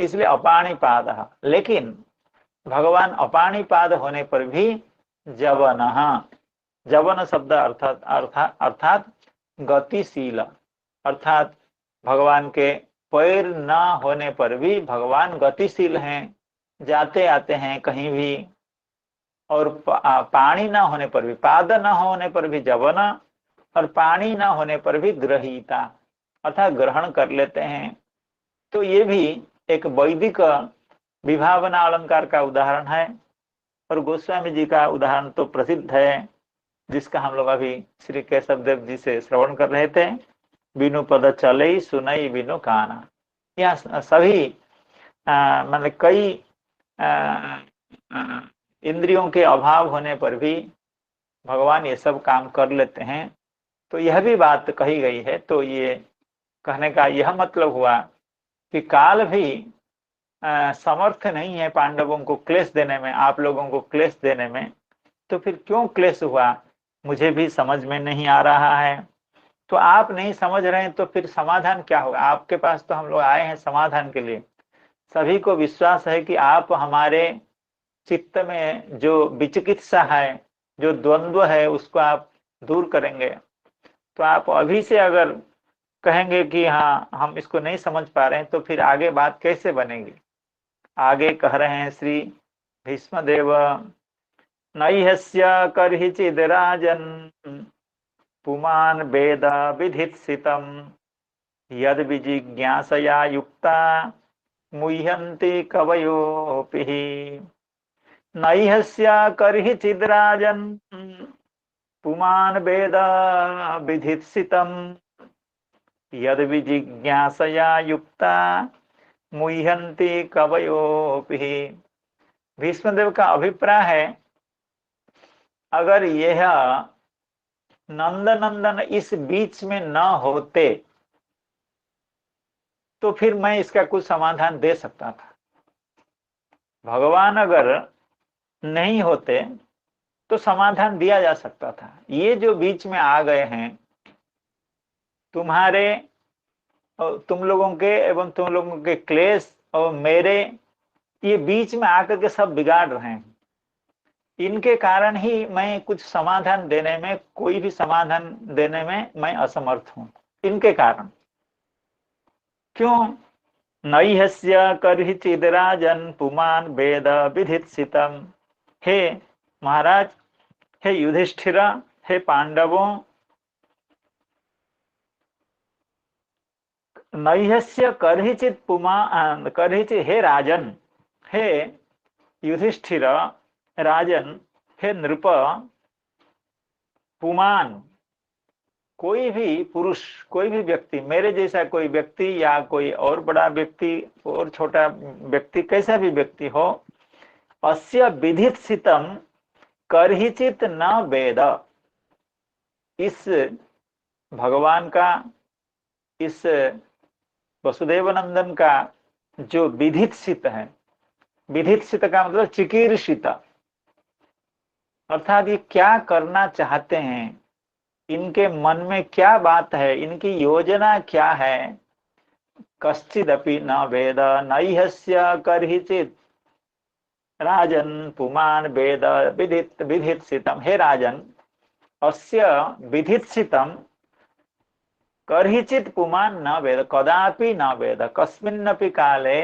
इसलिए अपाणी पाद। लेकिन भगवान अपाणी पाद होने पर भी जवन, जवन शब्द अर्थात अर्थात अर्थात गतिशील, अर्थात भगवान के पैर न होने पर भी भगवान गतिशील हैं, जाते आते हैं कहीं भी। और पानी न होने पर भी, पाद न होने पर भी जवन, और पानी न होने पर भी ग्रहीता, अर्थात ग्रहण कर लेते हैं। तो ये भी एक वैदिक विभावना अलंकार का उदाहरण है। और गोस्वामी जी का उदाहरण तो प्रसिद्ध है, जिसका हम लोग अभी श्री केशव देव जी से श्रवण कर रहे थे, बिनु पद चले सुनई बिनु काना। यह सभी मतलब कई इंद्रियों के अभाव होने पर भी भगवान ये सब काम कर लेते हैं। तो यह भी बात कही गई है। तो ये कहने का यह मतलब हुआ कि काल भी समर्थ नहीं है पांडवों को क्लेश देने में, आप लोगों को क्लेश देने में। तो फिर क्यों क्लेश हुआ मुझे भी समझ में नहीं आ रहा है। तो आप नहीं समझ रहे हैं तो फिर समाधान क्या होगा? आपके पास तो हम लोग आए हैं समाधान के लिए। सभी को विश्वास है कि आप हमारे चित्त में जो विचिकित्सा है, जो द्वंद्व है, उसको आप दूर करेंगे। तो आप अभी से अगर कहेंगे कि हाँ हम इसको नहीं समझ पा रहे हैं, तो फिर आगे बात कैसे बनेगी? आगे कह रहे हैं श्री भीष्मदेव, नैहस्य कर्हिचिद राजन् पुमान् वेद विधित्सितं यद विजिज्ञासया युक्ता मुह्यन्ति कवयोऽपि। नैहस्य कर्हिचिद राजन् पुमान् वेद विधित्सितं यद विजिज्ञासया युक्ता मुह्यन्ति कवयोऽपि। भीष्मदेव का अभिप्राय है, अगर यह नंद नंदन इस बीच में न होते तो फिर मैं इसका कुछ समाधान दे सकता था। भगवान अगर नहीं होते तो समाधान दिया जा सकता था। ये जो बीच में आ गए हैं, तुम लोगों के एवं तुम लोगों के क्लेश और मेरे ये बीच में आकर के सब बिगाड़ रहे हैं। इनके कारण ही मैं कुछ समाधान देने में, कोई भी समाधान देने में मैं असमर्थ हूं, इनके कारण। क्यों? नैहस्य कर्हिचिद राजन पुमान वेद विधित्सितम। हे महाराज, हे युधिष्ठिर, हे पांडवों, नैहस्य कर्हिचित पुमान, कर्हिचित, हे राजन, हे युधिष्ठिर, राजन, हे नृप, पुमान, कोई भी पुरुष, कोई भी व्यक्ति, मेरे जैसा कोई व्यक्ति या कोई और बड़ा व्यक्ति और छोटा व्यक्ति, कैसा भी व्यक्ति हो, अस्य विधित्सितम कर्हिचित न वेद। इस भगवान का, इस वसुदेव नंदन का जो विधित्सित है, विधित्सित का मतलब चिकीर्षित, अर्थात ये क्या करना चाहते हैं, इनके मन में क्या बात है, इनकी योजना क्या है, कश्चिदपि न वेद नैहस्य कर्हिचित राजन पुमान वेद विधित्सितम। हे राजन, अस्य विधित्सितम कर्हिचित पुमान न वेद, कदापि न वेद, कस्मिन्नपि काले,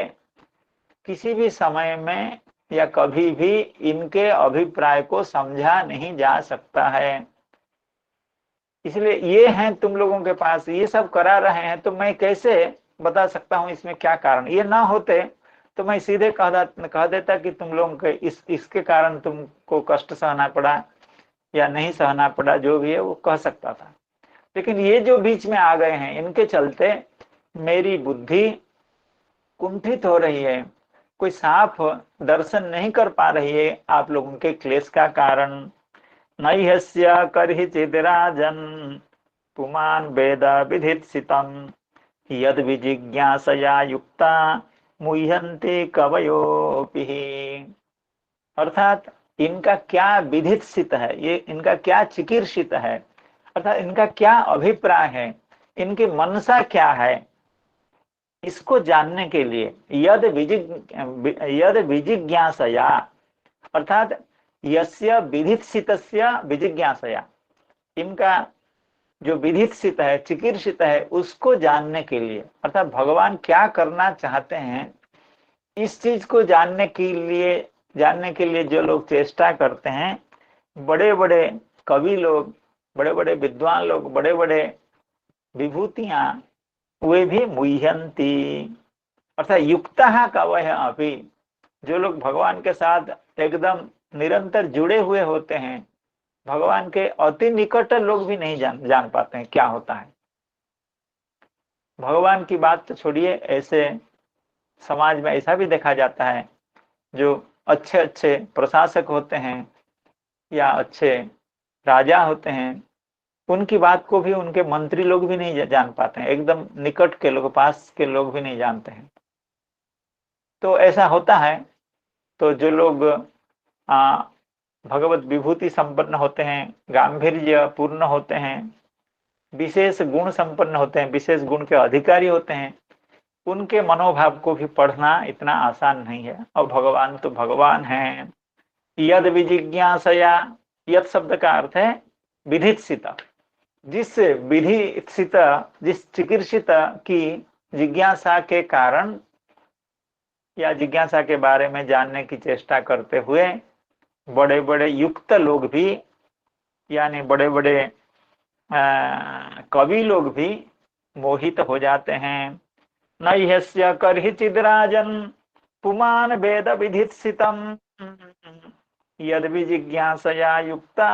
किसी भी समय में या कभी भी इनके अभिप्राय को समझा नहीं जा सकता है। इसलिए ये हैं तुम लोगों के पास, ये सब करा रहे हैं, तो मैं कैसे बता सकता हूं इसमें क्या कारण। ये ना होते तो मैं सीधे कह देता कि तुम लोगों के इसके कारण तुमको कष्ट सहना पड़ा या नहीं सहना पड़ा, जो भी है वो कह सकता था। लेकिन ये जो बीच में आ गए हैं, इनके चलते मेरी बुद्धि कुंठित हो रही है, कोई साफ दर्शन नहीं कर पा रही है आप लोगों के क्लेश का कारण। नैहस्य कर्हिचिद राजन पुमान वेद विधित्सितम यद विजिज्ञासया युक्ता मुह्यन्ते कवयोऽपि। अर्थात इनका क्या विधित्सित है, ये इनका क्या चिकीर्षित है, अर्थात इनका क्या अभिप्राय है, इनकी मनसा क्या है, इसको जानने के लिए यद विजिज्ञासया, अर्थात यस्य विधित्सितस्य विजिज्ञासया, इनका जो विधित्सित है, चिकीर्षित है, उसको जानने के लिए, अर्थात भगवान क्या करना चाहते हैं, इस चीज को जानने के लिए जो लोग चेष्टा करते हैं, बड़े बड़े कवि लोग, बड़े बड़े विद्वान लोग, बड़े बड़े विभूतियां, वे भी मुह्यंती, अर्थात युक्ता कवय अभी, जो लोग भगवान के साथ एकदम निरंतर जुड़े हुए होते हैं, भगवान के अति निकट लोग भी नहीं जान पाते हैं क्या होता है। भगवान की बात तो छोड़िए, ऐसे समाज में ऐसा भी देखा जाता है, जो अच्छे अच्छे प्रशासक होते हैं या अच्छे राजा होते हैं, उनकी बात को भी उनके मंत्री लोग भी नहीं जान पाते हैं, एकदम निकट के लोग, पास के लोग भी नहीं जानते हैं। तो ऐसा होता है। तो जो लोग भगवत विभूति संपन्न होते हैं, गांभीर्य पूर्ण होते हैं, विशेष गुण संपन्न होते हैं, विशेष गुण के अधिकारी होते हैं, उनके मनोभाव को भी पढ़ना इतना आसान नहीं है। और भगवान तो भगवान हैं। यद विजिज्ञासया, यद शब्द का अर्थ है विधित्सित, जिस विधित्सित, जिस चिकीर्षित की जिज्ञासा के कारण या जिज्ञासा के बारे में जानने की चेष्टा करते हुए बड़े बड़े युक्त लोग भी, यानी बड़े बड़े कवि लोग भी मोहित हो जाते हैं। नैहस्य कर्हिचिद राजन पुमान वेद विधित्सितम यद विजिज्ञासया युक्ता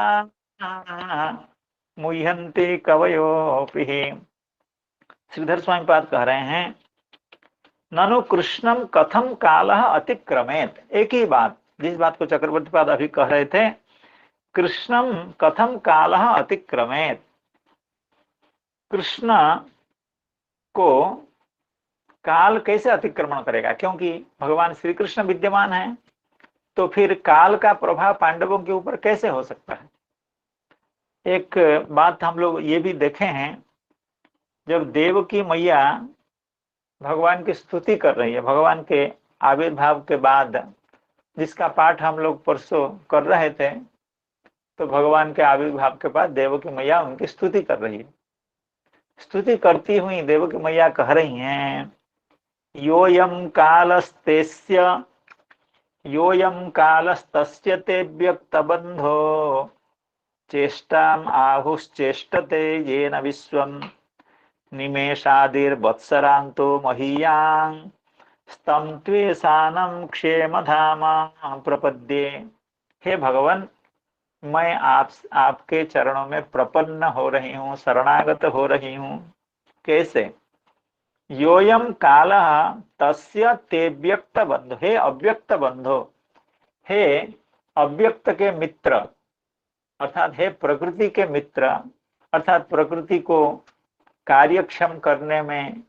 मुह्यन्ते कवयोऽपि। श्रीधर स्वामी पाद कह रहे हैं, ननु कृष्णम कथम कालः अतिक्रमेत। एक ही बात, जिस बात को चक्रवर्ती पाद अभी कह रहे थे, कृष्णम कथम कालः अतिक्रमेत, कृष्ण को काल कैसे अतिक्रमण करेगा, क्योंकि भगवान श्री कृष्ण विद्यमान है, तो फिर काल का प्रभाव पांडवों के ऊपर कैसे हो सकता है। एक बात हम लोग ये भी देखे हैं, जब देवकी मैया भगवान की स्तुति कर रही है, भगवान के आविर्भाव के बाद, जिसका पाठ हम लोग परसों कर रहे थे, तो भगवान के आविर्भाव के बाद देवकी मैया उनकी स्तुति कर रही है। स्तुति करती हुई देवकी मैया कह रही हैं, योऽयं कालस्तस्य ते व्यक्तबन्धो चेष्टाम् आहुश्चेष्टते येन विश्वं निमेषादिर्वत्सरान्तो महीयां स्तं त्वेषानं क्षेमधामा प्रपद्ये। हे भगवान, मैं आपके चरणों में प्रपन्न हो रही हूँ, शरणागत हो रही हूँ। कैसे? योयम कालः तस्य ते व्यक्त बंधो, हे अव्यक्त बंधो, हे अव्यक्त के मित्र, अर्थात हे प्रकृति के मित्र, अर्थात प्रकृति को कार्यक्षम करने में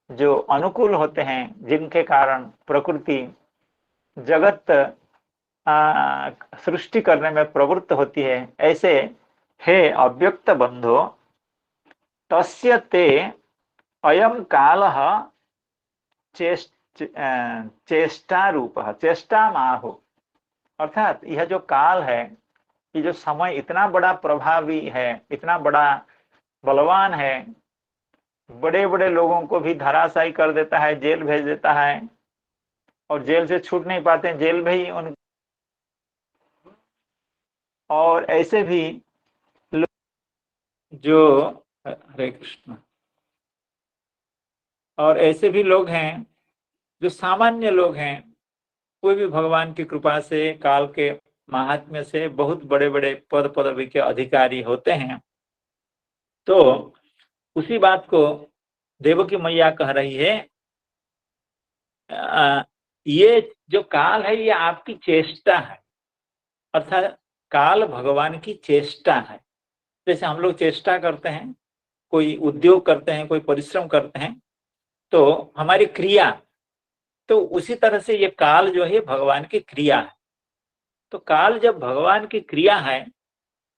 जो अनुकूल होते हैं, जिनके कारण प्रकृति जगत सृष्टि करने में प्रवृत्त होती है, ऐसे हे अव्यक्त बंधो तस्य ते अयम कालः चेष्टा रूपः चेष्टामाहु, अर्थात यह जो काल है, ये जो समय इतना बड़ा प्रभावी है, इतना बड़ा बलवान है, बड़े बड़े लोगों को भी धराशायी कर देता है, जेल भेज देता है, और जेल से छूट नहीं पाते, जेल में ही उन, और ऐसे भी जो, हरे कृष्ण, और ऐसे भी लोग हैं जो सामान्य लोग हैं, कोई भी भगवान की कृपा से, काल के महात्म्य से बहुत बड़े बड़े पद पदवी के अधिकारी होते हैं। तो उसी बात को देवकी मैया कह रही है, ये जो काल है ये आपकी चेष्टा है, अर्थात काल भगवान की चेष्टा है। जैसे हम लोग चेष्टा करते हैं, कोई उद्योग करते हैं, कोई परिश्रम करते हैं, तो हमारी क्रिया, तो उसी तरह से ये काल जो है भगवान की क्रिया है। तो काल जब भगवान की क्रिया है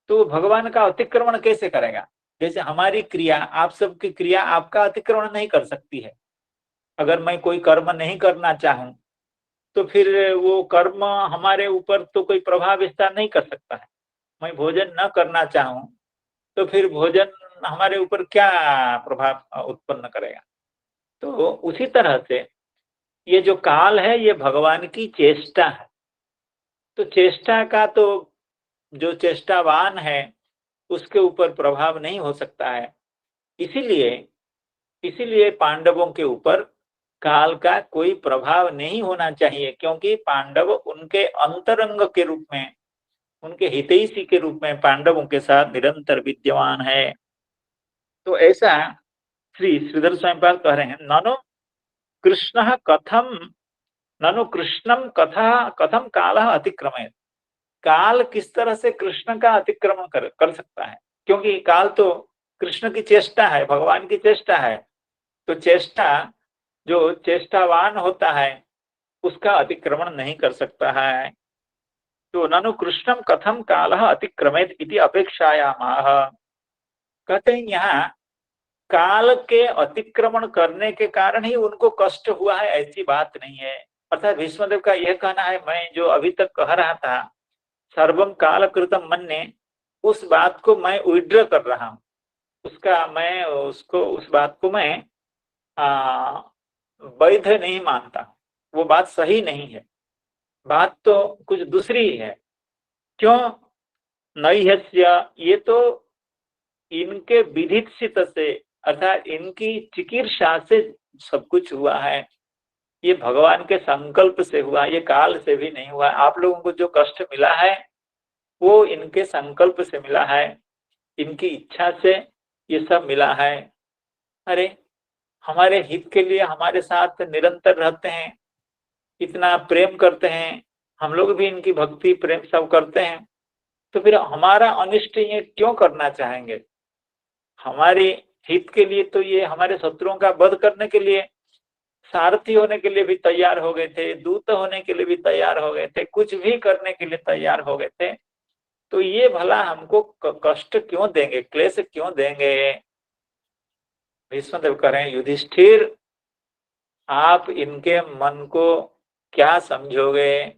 तो भगवान का अतिक्रमण कैसे करेगा? जैसे हमारी क्रिया, आप सबकी क्रिया आपका अतिक्रमण नहीं कर सकती है। अगर मैं कोई कर्म नहीं करना चाहूं तो फिर वो कर्म हमारे ऊपर तो कोई प्रभाव विस्तार नहीं कर सकता है। मैं भोजन न करना चाहूं तो फिर भोजन हमारे ऊपर क्या प्रभाव उत्पन्न करेगा? तो उसी तरह से ये जो काल है ये भगवान की चेष्टा है। तो चेष्टा का तो जो चेष्टावान है उसके ऊपर प्रभाव नहीं हो सकता है। इसीलिए इसीलिए पांडवों के ऊपर काल का कोई प्रभाव नहीं होना चाहिए, क्योंकि पांडव उनके अंतरंग के रूप में, उनके हितैषी के रूप में पांडवों के साथ निरंतर विद्यमान है। तो ऐसा श्री श्रीधर स्वामीपाद कह रहे हैं, ननु कृष्णम कथम कालः अतिक्रमेत। काल किस तरह से कृष्ण का अतिक्रमण कर सकता है? क्योंकि काल तो कृष्ण की चेष्टा है, भगवान की चेष्टा है। तो चेष्टा, जो चेष्टावान होता है उसका अतिक्रमण नहीं कर सकता है। तो ननु कृष्णम कथम कालः अतिक्रमेत इति अपेक्षायामाह। कहते हैं यहाँ काल के अतिक्रमण करने के कारण ही उनको कष्ट हुआ है, ऐसी बात नहीं है। अर्थात भीष्मदेव का यह कहना है, मैं जो अभी तक कह रहा था सर्वम काल कृतम मन्ये, उस बात को मैं विड्रॉ कर रहा हूं, उसका मैं उस बात को मैं वैध नहीं मानता, वो बात सही नहीं है, बात तो कुछ दूसरी ही है। क्यों? नैहस्य, ये तो इनके विधित से, अर्थात इनकी चिकीर्षा से सब कुछ हुआ है, ये भगवान के संकल्प से हुआ, ये काल से भी नहीं हुआ। आप लोगों को जो कष्ट मिला है वो इनके संकल्प से मिला है, इनकी इच्छा से ये सब मिला है। अरे हमारे हित के लिए हमारे साथ निरंतर रहते हैं, इतना प्रेम करते हैं, हम लोग भी इनकी भक्ति प्रेम सब करते हैं, तो फिर हमारा अनिष्ट ये क्यों करना चाहेंगे? हमारे हित के लिए तो ये हमारे शत्रुओं का वध करने के लिए, सारथी होने के लिए भी तैयार हो गए थे, दूत होने के लिए भी तैयार हो गए थे, कुछ भी करने के लिए तैयार हो गए थे। तो ये भला हमको कष्ट क्यों देंगे, क्लेश क्यों देंगे? भीष्मदेव कह रहे हैं, युधिष्ठिर आप इनके मन को क्या समझोगे?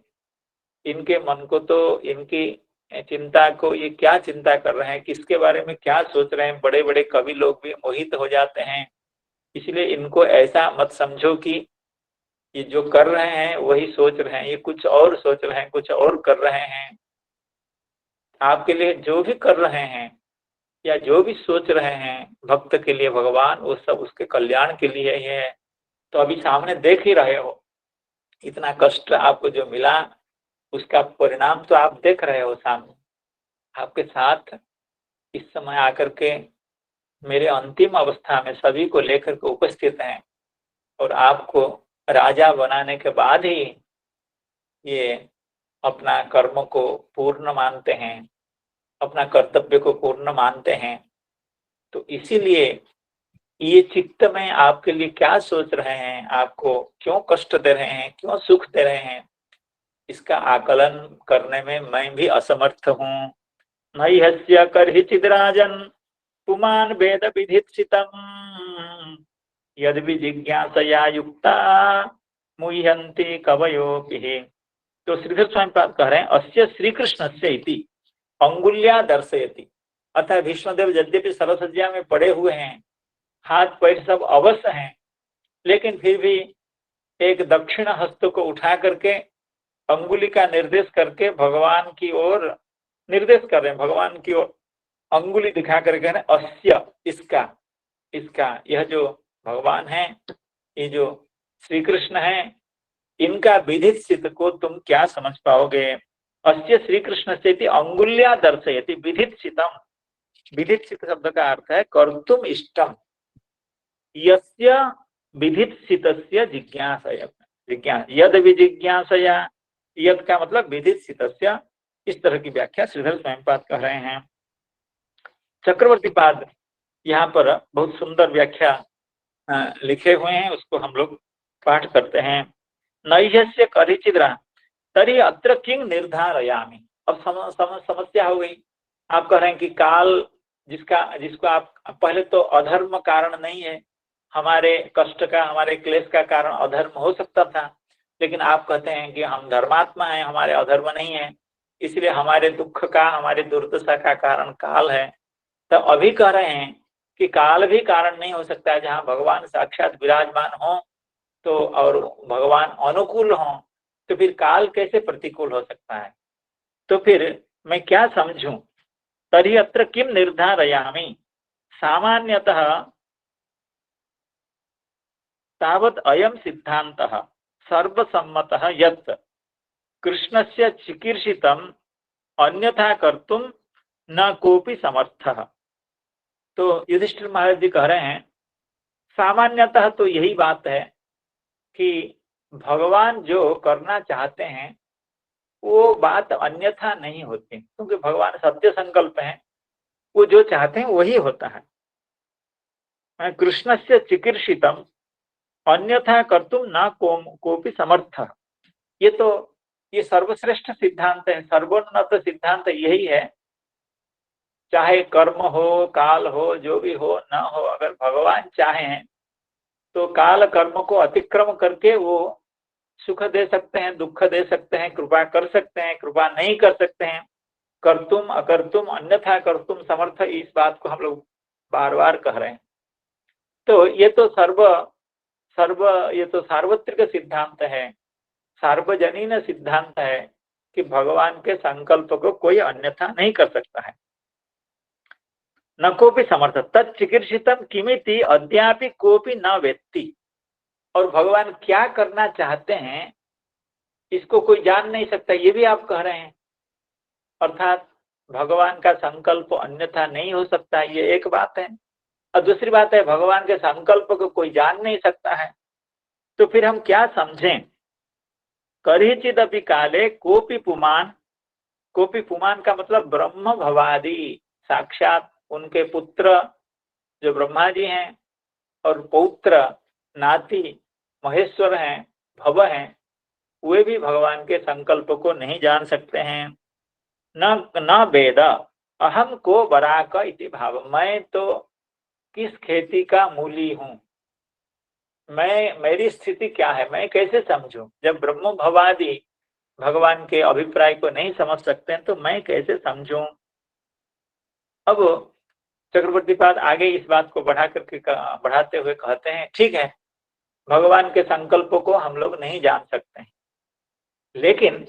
इनके मन को तो, इनकी चिंता को, ये क्या चिंता कर रहे हैं, किसके बारे में क्या सोच रहे हैं? बड़े बड़े कवि लोग भी मोहित हो जाते हैं। इसलिए इनको ऐसा मत समझो कि ये जो कर रहे हैं वही सोच रहे हैं, ये कुछ और सोच रहे हैं, कुछ और कर रहे हैं। आपके लिए जो भी कर रहे हैं या जो भी सोच रहे हैं भक्त के लिए भगवान, वो सब उसके कल्याण के लिए ही है। तो अभी सामने देख ही रहे हो, इतना कष्ट आपको जो मिला उसका परिणाम तो आप देख रहे हो सामने। आपके साथ इस समय आकर के मेरे अंतिम अवस्था में सभी को लेकर के उपस्थित हैं, और आपको राजा बनाने के बाद ही ये अपना कर्म को पूर्ण मानते हैं, अपना कर्तव्य को पूर्ण मानते हैं। तो इसीलिए ये चित्त में आपके लिए क्या सोच रहे हैं, आपको क्यों कष्ट दे रहे हैं, क्यों सुख दे रहे हैं, इसका आकलन करने में मैं भी असमर्थ हूँ। नैहस्य कर्हिचिद्राजन् पुमान् वेद विधित्सितम् यद् विजिज्ञासया युक्ता मुह्यन्ति कवयोऽपि। तो श्रीधर स्वामी पाद कह रहे हैं, अस्य श्री कृष्णस्य इति अंगुल्या दर्शयति। अतः भीष्मदेव यद्यपि सरसज्जा में पड़े हुए हैं, हाथ पैर सब अवश्य हैं, लेकिन फिर भी एक दक्षिण हस्त को उठा करके अंगुली का निर्देश करके भगवान की ओर निर्देश कर रहे हैं, भगवान की ओर अंगुली दिखा करके अस्य, इसका, इसका, यह जो भगवान है, ये जो श्री कृष्ण है, इनका विधित सिद्ध को तुम क्या समझ पाओगे? अस्य श्री कृष्ण से अंगुल्या दर्शयति विधित सिद्धम। विधित सिद्ध शब्द का अर्थ है कर्तुम इष्टम, यस्य विधित सिद्धस्य जिज्ञासया, यद विजिज्ञासया, यद का मतलब विधित सिद्धस्य। इस तरह की व्याख्या श्रीधर स्वयंपाद कह रहे हैं। चक्रवर्ती पाद यहाँ पर बहुत सुंदर व्याख्या लिखे हुए हैं, उसको हम लोग पाठ करते हैं। नैहस्य करिचिद्रा तरी अत्र किंग निर्धारयामि। अब समस्या हो गई। आप कह रहे हैं कि काल जिसको आप, पहले तो अधर्म कारण नहीं है, हमारे कष्ट का, हमारे क्लेश का कारण अधर्म हो सकता था, लेकिन आप कहते हैं कि हम धर्मात्मा हैं, हमारे अधर्म नहीं है, इसलिए हमारे दुख का, हमारे दुर्दशा का कारण काल है। तो अभी कह रहे हैं कि काल भी कारण नहीं हो सकता है, जहाँ भगवान साक्षात विराजमान हो तो, और भगवान अनुकूल हो, तो फिर काल कैसे प्रतिकूल हो सकता है? तो फिर मैं क्या समझूं? तरी अत्र किम निर्धारयामि। सामान्यतः तावत् अयं सिद्धान्तः सर्वसम्मतः यत् कृष्णस्य चिकीर्षितम् अन्यथा कर्तुं न कोपि समर्थः। तो युधिष्ठिर महाराज जी कह रहे हैं, सामान्यतः तो यही बात है कि भगवान जो करना चाहते हैं वो बात अन्यथा नहीं होती, क्योंकि भगवान सत्य संकल्प हैं, वो जो चाहते हैं वही होता है। कृष्णस्य चिकीर्षितम अन्यथा कर्तुम न कोपि समर्थ। ये सर्वश्रेष्ठ सिद्धांत है, सर्वोन्नत सिद्धांत यही है। चाहे कर्म हो, काल हो, जो भी हो न हो, अगर भगवान चाहें तो काल कर्म को अतिक्रम करके वो सुख दे सकते हैं, दुख दे सकते हैं, कृपा कर सकते हैं, कृपा नहीं कर सकते हैं। कर्तुम अकर्तुम अन्यथा कर्तुम समर्थ, इस बात को हम लोग बार बार कह रहे हैं। तो ये तो ये तो सार्वत्रिक सिद्धांत है, सार्वजनीन सिद्धांत है कि भगवान के संकल्प को कोई अन्यथा नहीं कर सकता है। न कोपि समर्थ तत्चिकीर्षितम किमिति अद्यापि कोपि न वेत्ति। और भगवान क्या करना चाहते हैं इसको कोई जान नहीं सकता, ये भी आप कह रहे हैं। अर्थात भगवान का संकल्प अन्यथा नहीं हो सकता, ये एक बात है। और दूसरी बात है, भगवान के संकल्प को कोई जान नहीं सकता है। तो फिर हम क्या समझें? करिचिदपि काले कोपि पुमान, कोपि पुमान का मतलब ब्रह्म भवादि, साक्षात उनके पुत्र जो ब्रह्मा जी हैं और पौत्र नाती महेश्वर हैं, भव हैं, वे भी भगवान के संकल्प को नहीं जान सकते हैं। न वेद अहम को बराक इति भाव, मैं तो किस खेती का मूली हूँ, मेरी स्थिति क्या है, मैं कैसे समझूं? जब ब्रह्म भवादि भगवान के अभिप्राय को नहीं समझ सकते हैं तो मैं कैसे समझूं? अब चक्रवर्ती पाद आगे इस बात को बढ़ाते हुए कहते हैं, ठीक है, भगवान के संकल्पों को हम लोग नहीं जान सकते हैं, लेकिन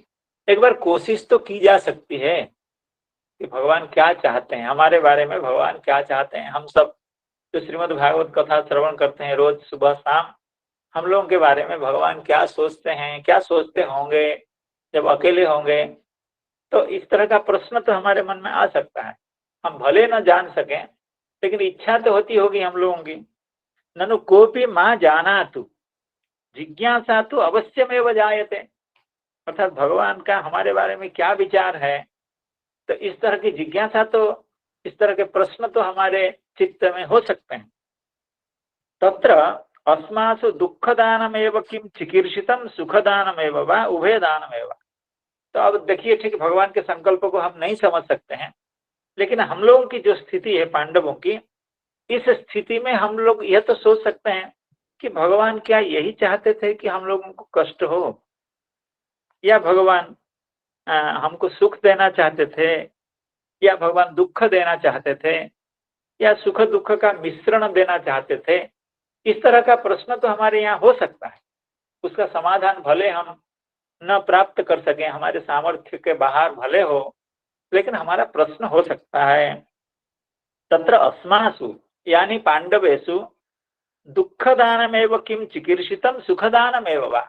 एक बार कोशिश तो की जा सकती है कि भगवान क्या चाहते हैं हमारे बारे में, भगवान क्या चाहते हैं। हम सब जो श्रीमद् भागवत कथा श्रवण करते हैं रोज सुबह शाम, हम लोगों के बारे में भगवान क्या सोचते हैं, क्या सोचते होंगे जब अकेले होंगे, तो इस तरह का प्रश्न तो हमारे मन में आ सकता है। हम भले न जान सकें, लेकिन इच्छा तो होती होगी हम लोगों की। ननु कोपी माँ जाना तू जिज्ञासा तो अवश्यमेव जायते, अर्थात भगवान का हमारे बारे में क्या विचार है, तो इस तरह की जिज्ञासा तो, इस तरह के प्रश्न तो हमारे चित्त में हो सकते हैं। तत्र अस्मासु दुःखदानमेव किं चिकीर्षितं सुखदानमेव वा उभयदानमेव। तो अब देखिए, ठीक, भगवान के संकल्प को हम नहीं समझ सकते हैं, लेकिन हम लोगों की जो स्थिति है पांडवों की, इस स्थिति में हम लोग यह तो सोच सकते हैं कि भगवान क्या यही चाहते थे कि हम लोगों को कष्ट हो, या भगवान हमको सुख देना चाहते थे, या भगवान दुख देना चाहते थे, या सुख दुख का मिश्रण देना चाहते थे। इस तरह का प्रश्न तो हमारे यहाँ हो सकता है। उसका समाधान भले हम न प्राप्त कर सके, हमारे सामर्थ्य के बाहर भले हो, लेकिन हमारा प्रश्न हो सकता है। तत्र अस्मासु यानी पांडवेषु दुःखदानमेव किं चिकीर्षितं सुखदानमेव वा।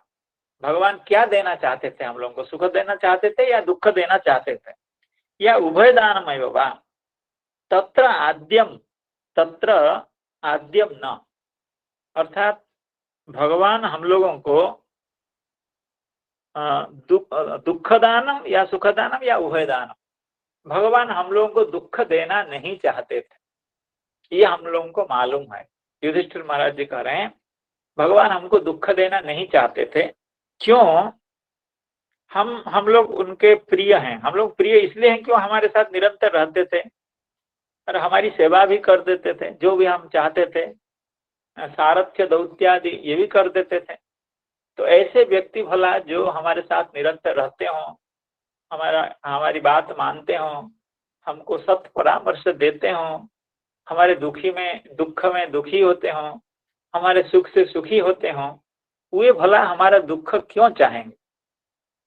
भगवान क्या देना चाहते थे हम लोगों को, सुख देना चाहते थे या दुख देना चाहते थे, या उभय दानमेव वा। तत्र आद्यम न, अर्थात भगवान हम लोगों को दुखदानम या सुखदानम या उभय दानम, भगवान हम लोगों को दुख देना नहीं चाहते थे, ये हम लोगों को मालूम है। युधिष्ठिर महाराज जी कह रहे हैं भगवान हमको दुख देना नहीं चाहते थे। क्यों? हम लोग उनके प्रिय हैं। हम लोग प्रिय इसलिए हैं क्यों, हमारे साथ निरंतर रहते थे और हमारी सेवा भी कर देते थे, जो भी हम चाहते थे, सारथ्य दौत्यादि ये भी कर देते थे। तो ऐसे व्यक्ति भला जो हमारे साथ निरंतर रहते हों, हमारी बात मानते हों, हमको सत्य परामर्श देते हों, हमारे दुख में दुखी होते हों, हमारे सुख से सुखी होते हों, वे भला हमारा दुख क्यों चाहेंगे?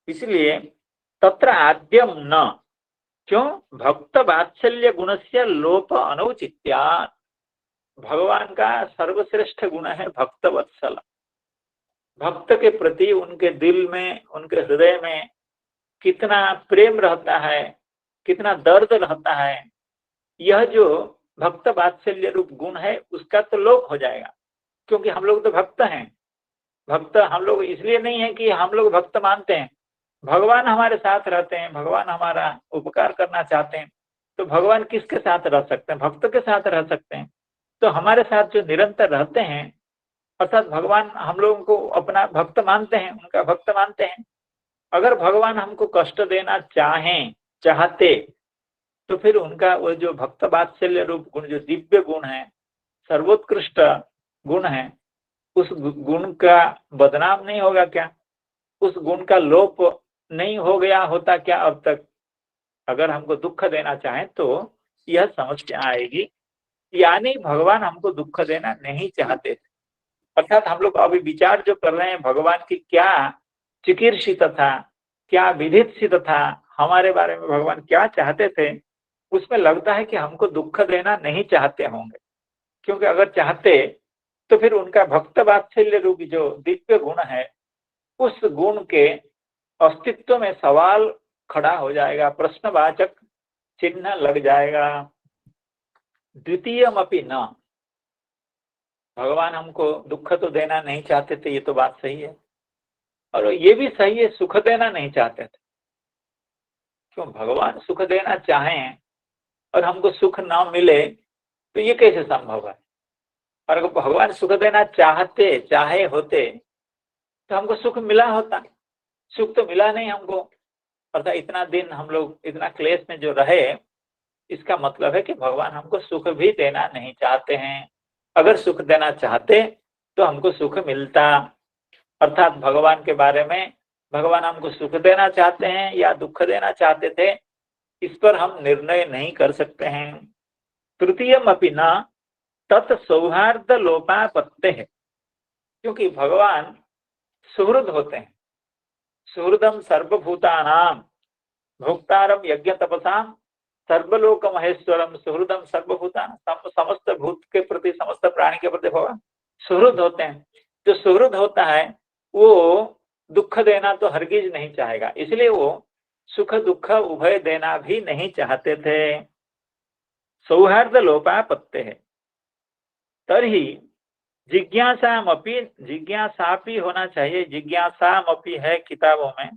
इसलिए तत्र आद्यम न, क्यों? भक्त वात्सल्य गुणस्य लोप अनौचित्यात्। भगवान का सर्वश्रेष्ठ गुण है भक्त वत्सल। भक्त के प्रति उनके दिल में, उनके हृदय में कितना प्रेम रहता है, कितना दर्द रहता है, यह जो भक्त वात्सल्य रूप गुण है उसका तो लोप हो जाएगा। क्योंकि हम लोग तो भक्त हैं। भक्त हम लोग इसलिए नहीं है कि हम लोग भक्त मानते हैं, भगवान हमारे साथ रहते हैं, भगवान हमारा उपकार करना चाहते हैं, तो भगवान किसके साथ रह सकते हैं? भक्त के साथ रह सकते हैं। तो हमारे साथ जो निरंतर रहते हैं, अर्थात भगवान हम लोगों को अपना भक्त मानते हैं, उनका भक्त मानते हैं। अगर भगवान हमको कष्ट देना चाहते, तो फिर उनका वो जो भक्त वात्सल्य रूप गुण, जो दिव्य गुण है, सर्वोत्कृष्ट गुण है, उस गुण का बदनाम नहीं होगा क्या? उस गुण का लोप नहीं हो गया होता क्या अब तक? अगर हमको दुख देना चाहें तो यह समस्या आएगी, यानी भगवान हमको दुख देना नहीं चाहते थे। अर्थात हम लोग अभी विचार जो कर रहे हैं भगवान की क्या चिकीर्षित था, क्या विधित था, हमारे बारे में भगवान क्या चाहते थे, उसमें लगता है कि हमको दुख देना नहीं चाहते होंगे। क्योंकि अगर चाहते तो फिर उनका भक्त वात्सल्य रूप जो दिव्य गुण है, उस गुण के अस्तित्व में सवाल खड़ा हो जाएगा, प्रश्नवाचक चिन्ह लग जाएगा। द्वितीयमपि न, भगवान हमको दुख तो देना नहीं चाहते थे, ये तो बात सही है, और ये भी सही है सुख देना नहीं चाहते थे। क्यों? भगवान सुख देना चाहें और हमको सुख ना मिले तो ये कैसे संभव है? और अगर भगवान सुख देना चाहे होते तो हमको सुख मिला होता। सुख तो मिला नहीं हमको, अर्थात इतना दिन हम लोग इतना क्लेश में जो रहे, इसका मतलब है कि भगवान हमको सुख भी देना नहीं चाहते हैं। अगर सुख देना चाहते तो हमको सुख मिलता। अर्थात भगवान के बारे में, भगवान हमको सुख देना चाहते हैं या दुख देना चाहते थे, इस पर हम निर्णय नहीं कर सकते हैं। तृतीयमपि न तत्सौहार्द लोपापत्ते है, क्योंकि भगवान सुहृद होते हैं। सुहृदम सर्वभूतानां भोक्तारम यज्ञ तपसाम सर्वलोक महेश्वरम सुहृदम सर्वभूतानां, समस्त भूत के प्रति, समस्त प्राणी के प्रति भगवान सुहृद होते हैं। जो सुहृद होता है वो दुख देना तो हरगिज नहीं चाहेगा, इसलिए वो सुख दुख उभय देना भी नहीं चाहते थे। सौहार्द लोपापत्ते है। तर्हि जिज्ञासामपि, जिज्ञासापि होना चाहिए, जिज्ञासामपि है किताबों में,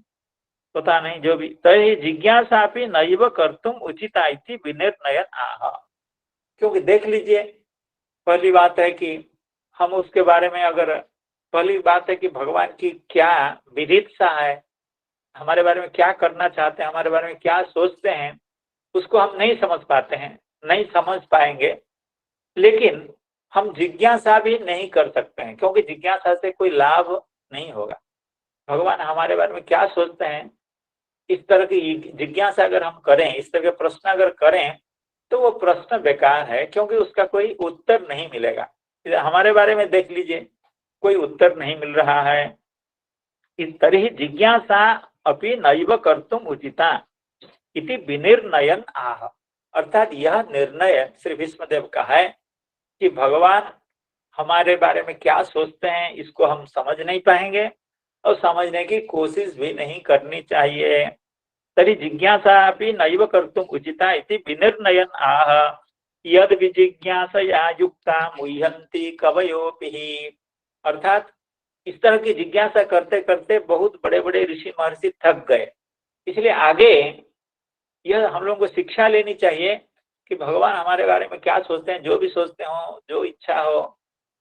पता नहीं जो भी। तर्हि जिज्ञासापि नैव कर्तुम उचिता इति विनिर्णयन आह। क्योंकि देख लीजिए, पहली बात है कि हम उसके बारे में, अगर पहली बात है कि भगवान की क्या विदित्सा है, हमारे बारे में क्या करना चाहते हैं, हमारे बारे में क्या सोचते हैं, उसको हम नहीं समझ पाते हैं, नहीं समझ पाएंगे। लेकिन हम जिज्ञासा भी नहीं कर सकते हैं, क्योंकि जिज्ञासा से कोई लाभ नहीं होगा। भगवान हमारे बारे में क्या सोचते हैं, इस तरह की जिज्ञासा अगर हम करें, इस तरह के प्रश्न अगर करें, तो वो प्रश्न बेकार है, क्योंकि उसका कोई उत्तर नहीं मिलेगा। हमारे बारे में देख लीजिए, कोई उत्तर नहीं मिल रहा है। इस तरह जिज्ञासा अपि नैव कर्तुम उचिता इति विनिर्णयन आह। अर्थात यह निर्णय श्री भीष्मदेव का है कि भगवान हमारे बारे में क्या सोचते हैं, इसको हम समझ नहीं पाएंगे और समझने की कोशिश भी नहीं करनी चाहिए। तरी जिज्ञासा अपि नैव कर्तुम उचिता इति विनिर्णयन आह यद विजिज्ञासया युक्ता मुह्यन्ति कवयोपि। अर्थात इस तरह की जिज्ञासा करते करते बहुत बड़े बड़े ऋषि महर्षि थक गए, इसलिए आगे यह हम लोगों को शिक्षा लेनी चाहिए कि भगवान हमारे बारे में क्या सोचते हैं। जो भी सोचते हो, जो इच्छा हो,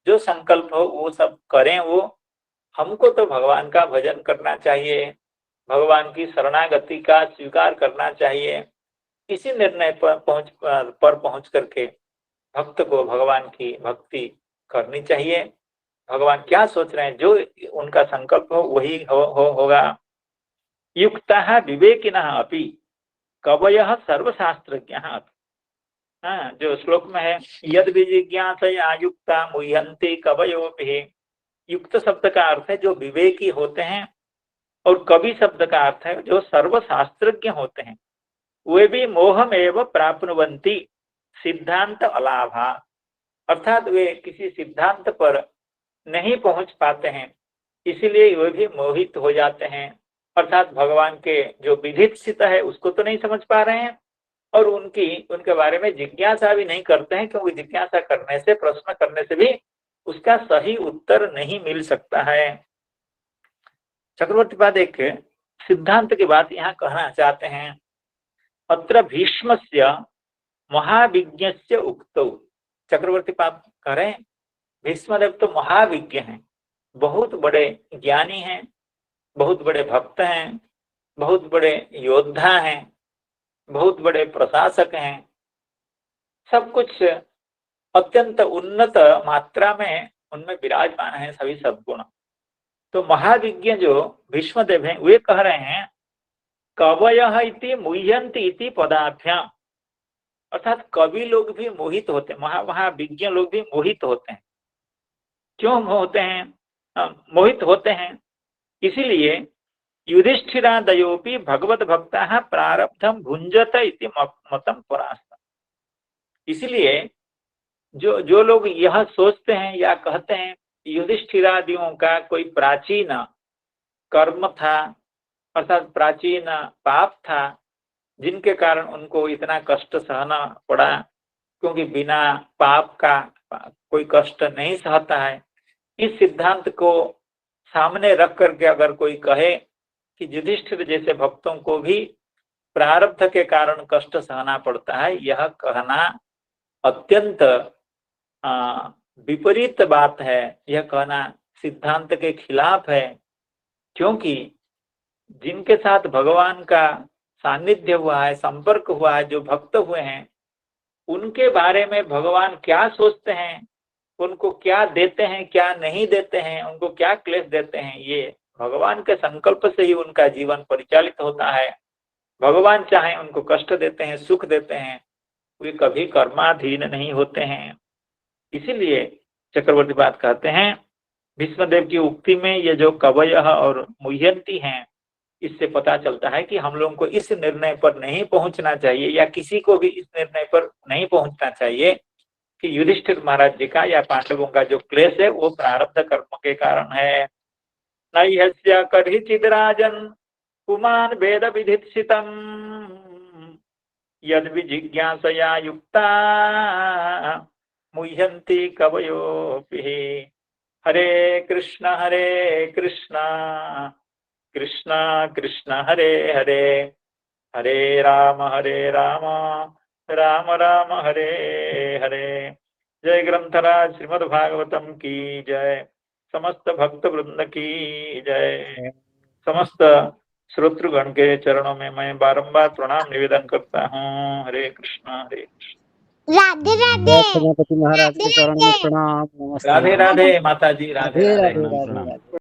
जो संकल्प हो, वो सब करें। वो हमको तो भगवान का भजन करना चाहिए, भगवान की शरणागति का स्वीकार करना चाहिए। इसी निर्णय पर पहुंच करके भक्त को भगवान की भक्ति करनी चाहिए। भगवान क्या सोच रहे हैं, जो उनका संकल्प हो वही होगा। युक्ता विवेकिनः अपि कवयः सर्वशास्त्रज्ञः। हाँ, जो श्लोक में है, यद विजिज्ञासया युक्ता मुह्यन्ति कवयोपि। युक्त शब्द का अर्थ है जो विवेकी होते हैं, और कवि शब्द का अर्थ है जो सर्वशास्त्रज्ञ होते हैं। वे भी मोहमेव प्राप्नुवन्ति सिद्धांत अलाभा। अर्थात वे किसी सिद्धांत पर नहीं पहुंच पाते हैं, इसीलिए वे भी मोहित हो जाते हैं। अर्थात भगवान के जो विधित है उसको तो नहीं समझ पा रहे हैं, और उनके बारे में जिज्ञासा भी नहीं करते हैं, क्योंकि जिज्ञासा करने से, प्रश्न करने से भी उसका सही उत्तर नहीं मिल सकता है। चक्रवर्तीपाद एक सिद्धांत की बात यहाँ कहना चाहते हैं। अत्र भीष्मस्य महाविज्ञस्य उक्तौ। चक्रवर्तीपाद कह रहे हैं भीष्मदेव तो महाविज्ञ हैं, बहुत बड़े ज्ञानी हैं, बहुत बड़े भक्त हैं, बहुत बड़े योद्धा हैं, बहुत बड़े प्रशासक हैं, सब कुछ अत्यंत उन्नत मात्रा में उनमें विराजमान है सभी सद्गुण। तो महाविज्ञ जो भीष्मदेव हैं वे कह रहे हैं कवयः इति मुह्यन्ति इति पदाभ्याम। अर्थात कवि लोग भी मोहित होते हैं, महाविज्ञ लोग भी मोहित होते हैं। क्यों होते हैं? मोहित होते हैं इसीलिए युधिष्ठिरादयोपि भगवत भक्ताः प्रारब्धं भुंजत इति मतम परास्त। इसलिए जो लोग यह सोचते हैं या कहते हैं युधिष्ठिरादियों का कोई प्राचीन कर्म था, अर्थात प्राचीन पाप था, जिनके कारण उनको इतना कष्ट सहना पड़ा, क्योंकि बिना पाप का कोई कष्ट नहीं सहता है। इस सिद्धांत को सामने रख करके अगर कोई कहे कि युधिष्ठिर जैसे भक्तों को भी प्रारब्ध के कारण कष्ट सहना पड़ता है, यह कहना अत्यंत विपरीत बात है। यह कहना सिद्धांत के खिलाफ है, क्योंकि जिनके साथ भगवान का सानिध्य हुआ है, संपर्क हुआ है, जो भक्त हुए हैं, उनके बारे में भगवान क्या सोचते हैं उनको क्या देते हैं, क्या नहीं देते हैं, उनको क्या क्लेश देते हैं, ये भगवान के संकल्प से ही उनका जीवन परिचालित होता है। भगवान चाहे उनको कष्ट देते हैं, सुख देते हैं, वे कभी कर्माधीन नहीं होते हैं। इसीलिए चक्रवर्ती बात कहते हैं, भीष्मदेव की उक्ति में ये जो कवयः और मुह्यंती हैं, इससे पता चलता है कि हम लोगों को इस निर्णय पर नहीं पहुंचना चाहिए, या किसी को भी इस निर्णय पर नहीं पहुंचना चाहिए कि युधिष्ठिर महाराज जी का या पांडवों का जो क्लेश है वो प्रारब्ध कर्म के कारण है। नैहस्य कथिचिद राजन पुमान वेद विधित्सितम यद विजिज्ञासया युक्ता मुह्यन्ति कवयोऽपि। हरे कृष्ण कृष्ण कृष्ण हरे हरे, हरे राम राम राम हरे हरे। जय ग्रंथराज श्रीमद् भागवतम की जय, समस्त भक्त वृंद की जय। समस्त श्रोतृगण के चरणों में मैं बारंबार प्रणाम निवेदन करता हूँ। हरे कृष्णा हरे कृष्ण। राधे राधे। प्रजापति महाराज के चरण में प्रणाम, नमस्ते। राधे राधे माता जी, राधे राधे राधे। राधे राधे राधे।